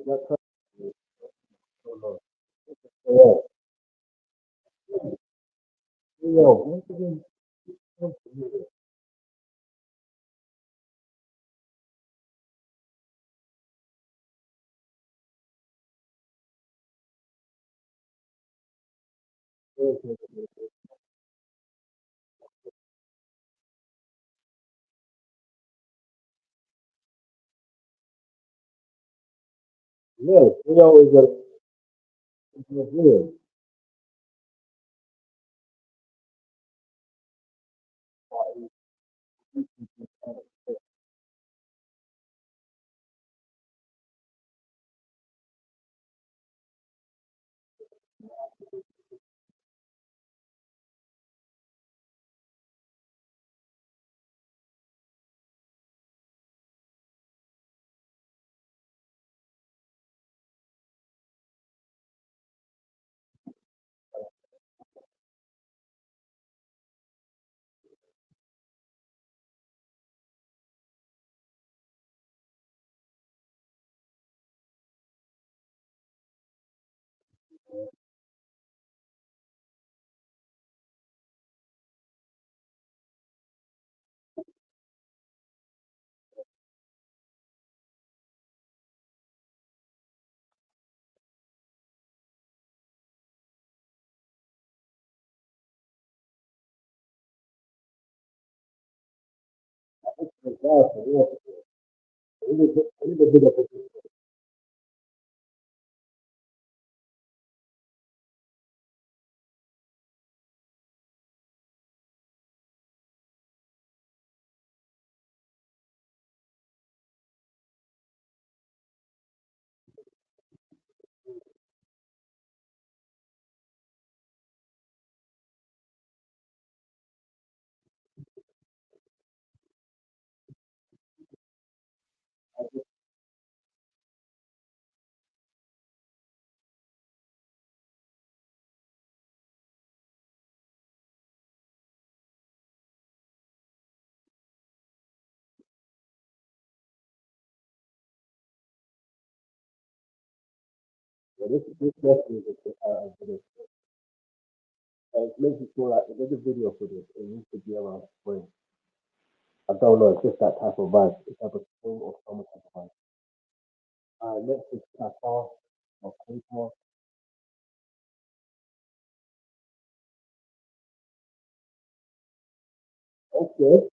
Is that correct? Yeah. Yo, once again, yeah, JayO is a video. Yeah. I need a bit of a this definitely is a video. It makes me feel like if there's a video for this, it needs to be around spring. I don't know, it's just that type of vibe. It's like a spring or summer type of vibe. Next is Kata or Kata. Okay.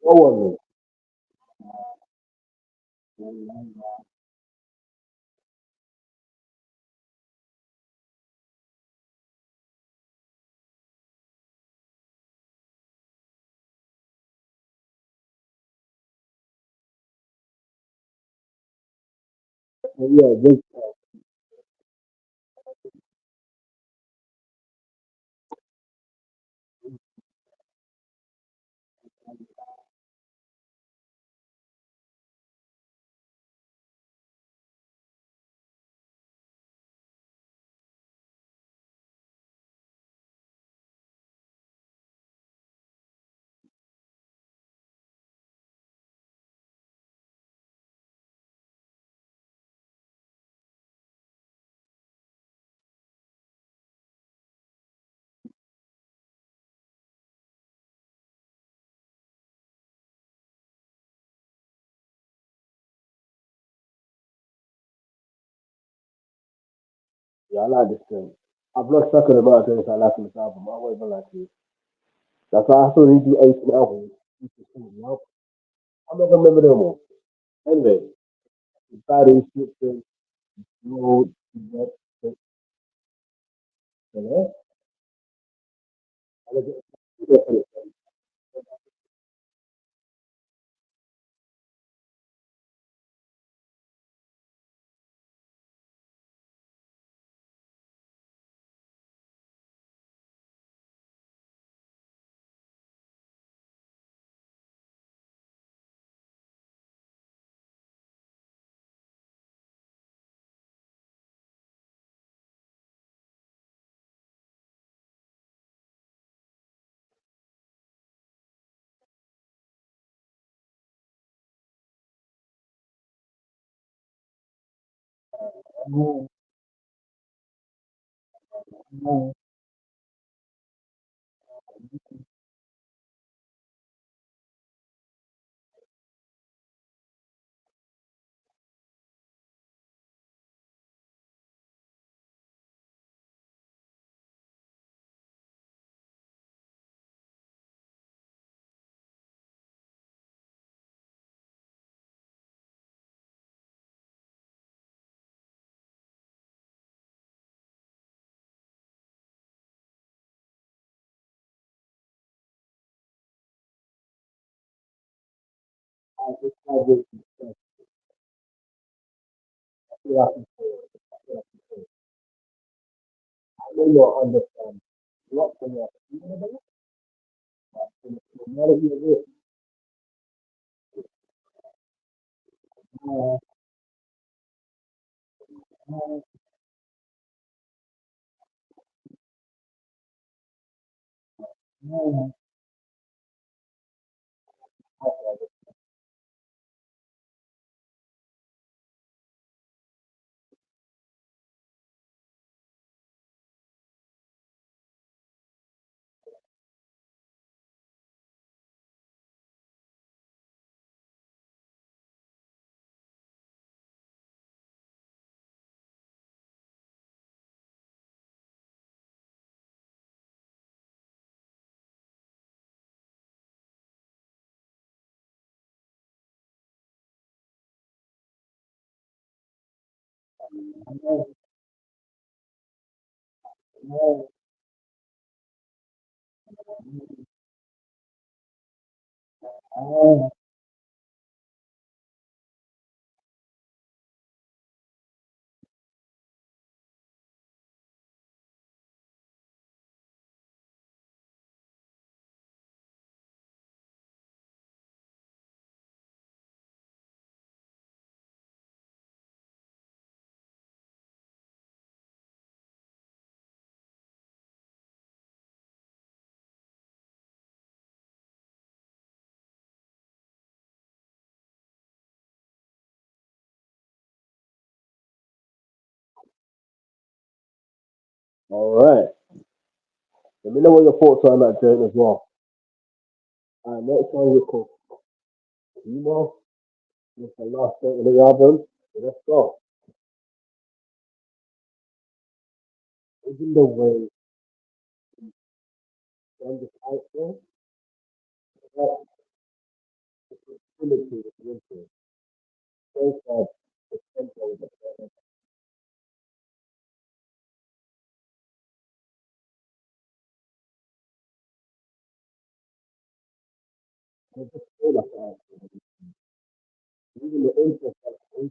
Go on, yeah, this, Yeah, I like this thing. I've lost track of the amount of things I like on this album. I won't even lie to you. That's why I thought he'd do 18 albums. I'm not gonna remember them all. Anyway, Baddies, Switching, Road, Red, and I know you understand. What can you all right. Let me know what your thoughts are on that joint as well. Next one we call Dis-moi. It's the last bit of the album. So let's go. Even the way and the title, that ability is winter. So sad, the tempo is just feel like that. Even the interest of the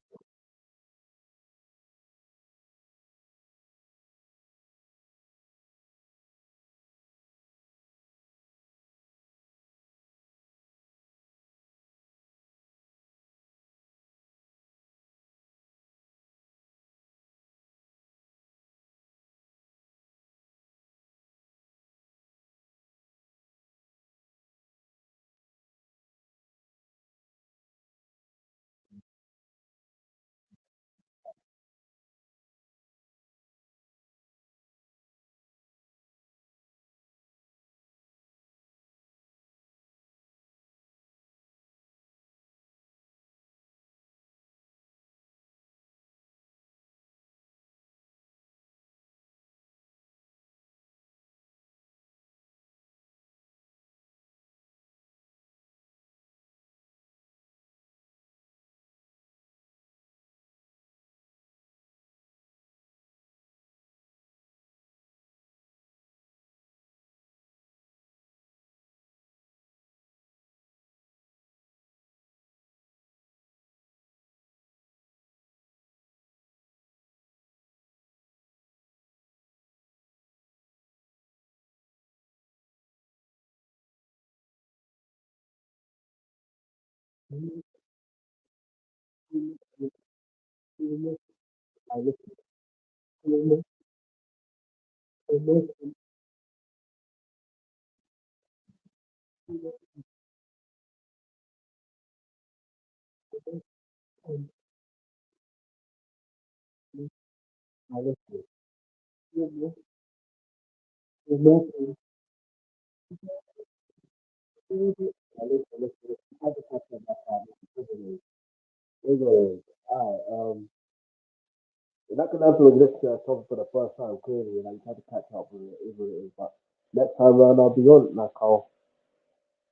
That can happen with this song for the first time, clearly, like you had to catch up with it, is what it is. But next time around, I'll be on, like I'll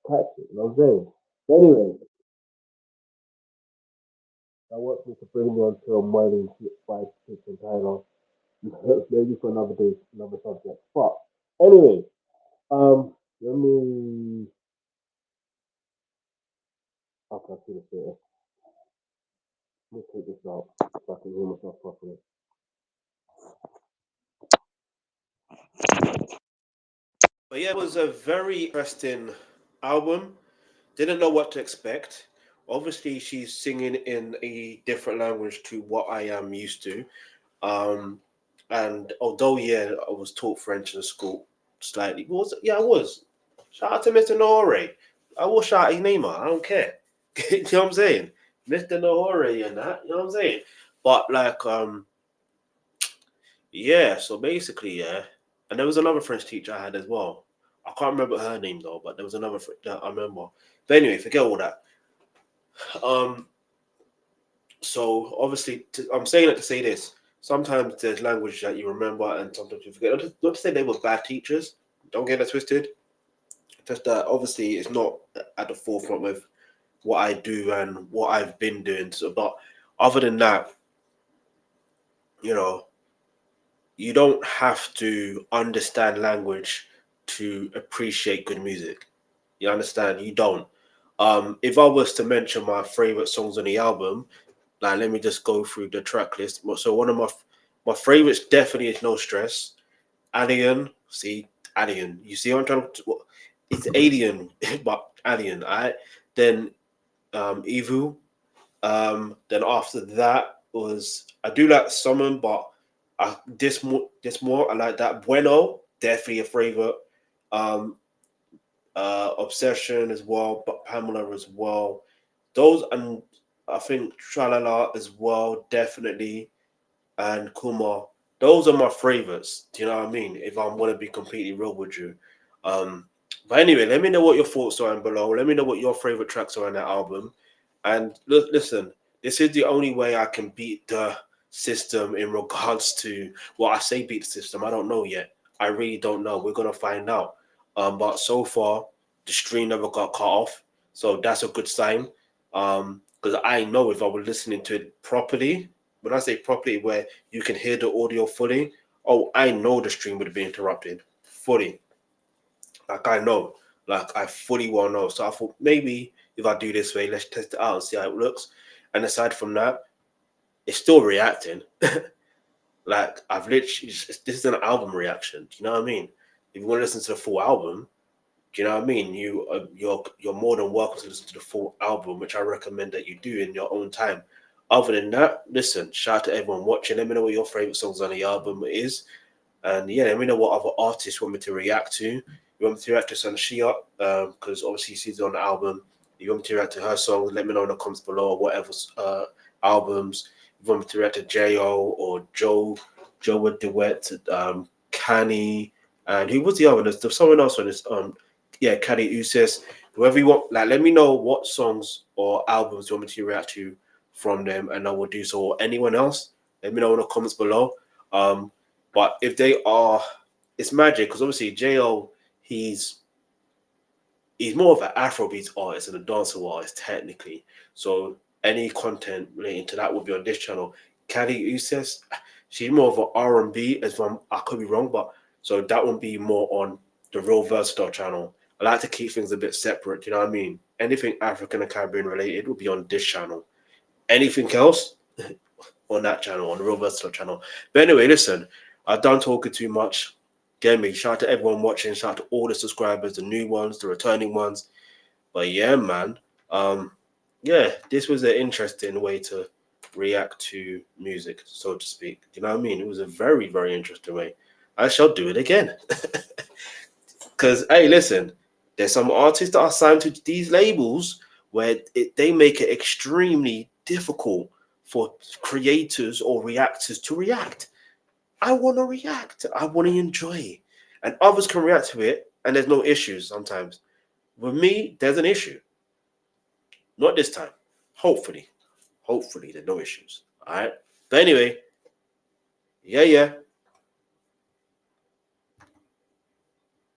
catch it, you know what I'm saying? Anyway, that wants me to bring me on to a morning 5, 6 and Tyler. Maybe for another day, another subject. But anyway, let me. How can I see this here? Let me take this out so I can hear myself properly. But yeah, it was a very interesting album. Didn't know what to expect. Obviously, she's singing in a different language to what I am used to. Um, and although yeah, I was taught French in school slightly. Was yeah, I was. Shout out to Mr. Nore. I will shout his name out. I don't care. You know what I'm saying? Mr. Nore and that. You know what I'm saying? But like yeah. So basically yeah, and there was another French teacher I had as well. I can't remember her name though, but there was another that I remember. But anyway, forget all that. Um, So obviously, I'm saying it to say this. Sometimes there's language that you remember, and sometimes you forget. Not to say they were bad teachers. Don't get it twisted. Just that obviously it's not at the forefront with what I do and what I've been doing. So, but other than that, you know, you don't have to understand language to appreciate good music. You understand? You don't. If I was to mention my favorite songs on the album, like let me just go through the track list. So one of my favorites definitely is No Stress. Alien, see Alien. You see what I'm trying to? It's Alien, but Alien. Alright. Then Evu. Then after that was I do like Summum, but Dis-moi. I like that. Bueno, definitely a favorite. Um, Obsession as well, but Pamela as well. Those and I think Tralala as well, definitely, and Kumar. Those are my favorites. Do you know what I mean? If I'm gonna be completely real with you. Um, but anyway, let me know what your thoughts are below. Let me know what your favorite tracks are on that album. And listen, this is the only way I can beat the system in regards to well, I say beat the system. I don't know yet. I really don't know. We're gonna find out. But so far, the stream never got cut off, so that's a good sign. Because I know if I was listening to it properly, when I say properly, where you can hear the audio fully, oh, I know the stream would be interrupted fully. Like I know, like I fully well know. So I thought maybe if I do this way, let's test it out and see how it looks. And aside from that, it's still reacting. Like I've literally, this is an album reaction. Do you know what I mean? If you want to listen to the full album, do you know what I mean? You're more than welcome to listen to the full album, which I recommend that you do in your own time. Other than that, listen, shout out to everyone watching. Let me know what your favorite songs on the album is. And yeah, let me know what other artists you want me to react to. You want me to react to Shenseea, because obviously she's on the album. You want me to react to her songs, let me know in the comments below or whatever albums. You want me to react to JayO or Joé Dwèt, Kany, and who was the other? There's someone else on this. Yeah, Kali Uchis. Whoever you want, like, let me know what songs or albums you want me to react to from them, and I will do so. Or anyone else, let me know in the comments below. But if they are, it's magic because obviously JayO, he's more of an Afrobeats artist and a dancehall artist technically. So any content relating to that will be on this channel. Kali Uchis, she's more of an R&B, as well. I could be wrong, but so that will be more on the Real Versatile channel. I like to keep things a bit separate. You know what I mean? Anything African and Caribbean related will be on this channel. Anything else on that channel, on the Real Versatile channel. But anyway, listen, I've done talking too much. Get me. Shout out to everyone watching. Shout out to all the subscribers, the new ones, the returning ones. But yeah, man. yeah, this was an interesting way to react to music, so to speak. You know what I mean? It was a very, very interesting way. I shall do it again. Because, hey, listen, there's some artists that are signed to these labels where they make it extremely difficult for creators or reactors to react. I want to react. I want to enjoy. And others can react to it, and there's no issues sometimes. With me, there's an issue. Not this time. Hopefully. Hopefully, there's no issues. All right. But anyway, yeah, yeah.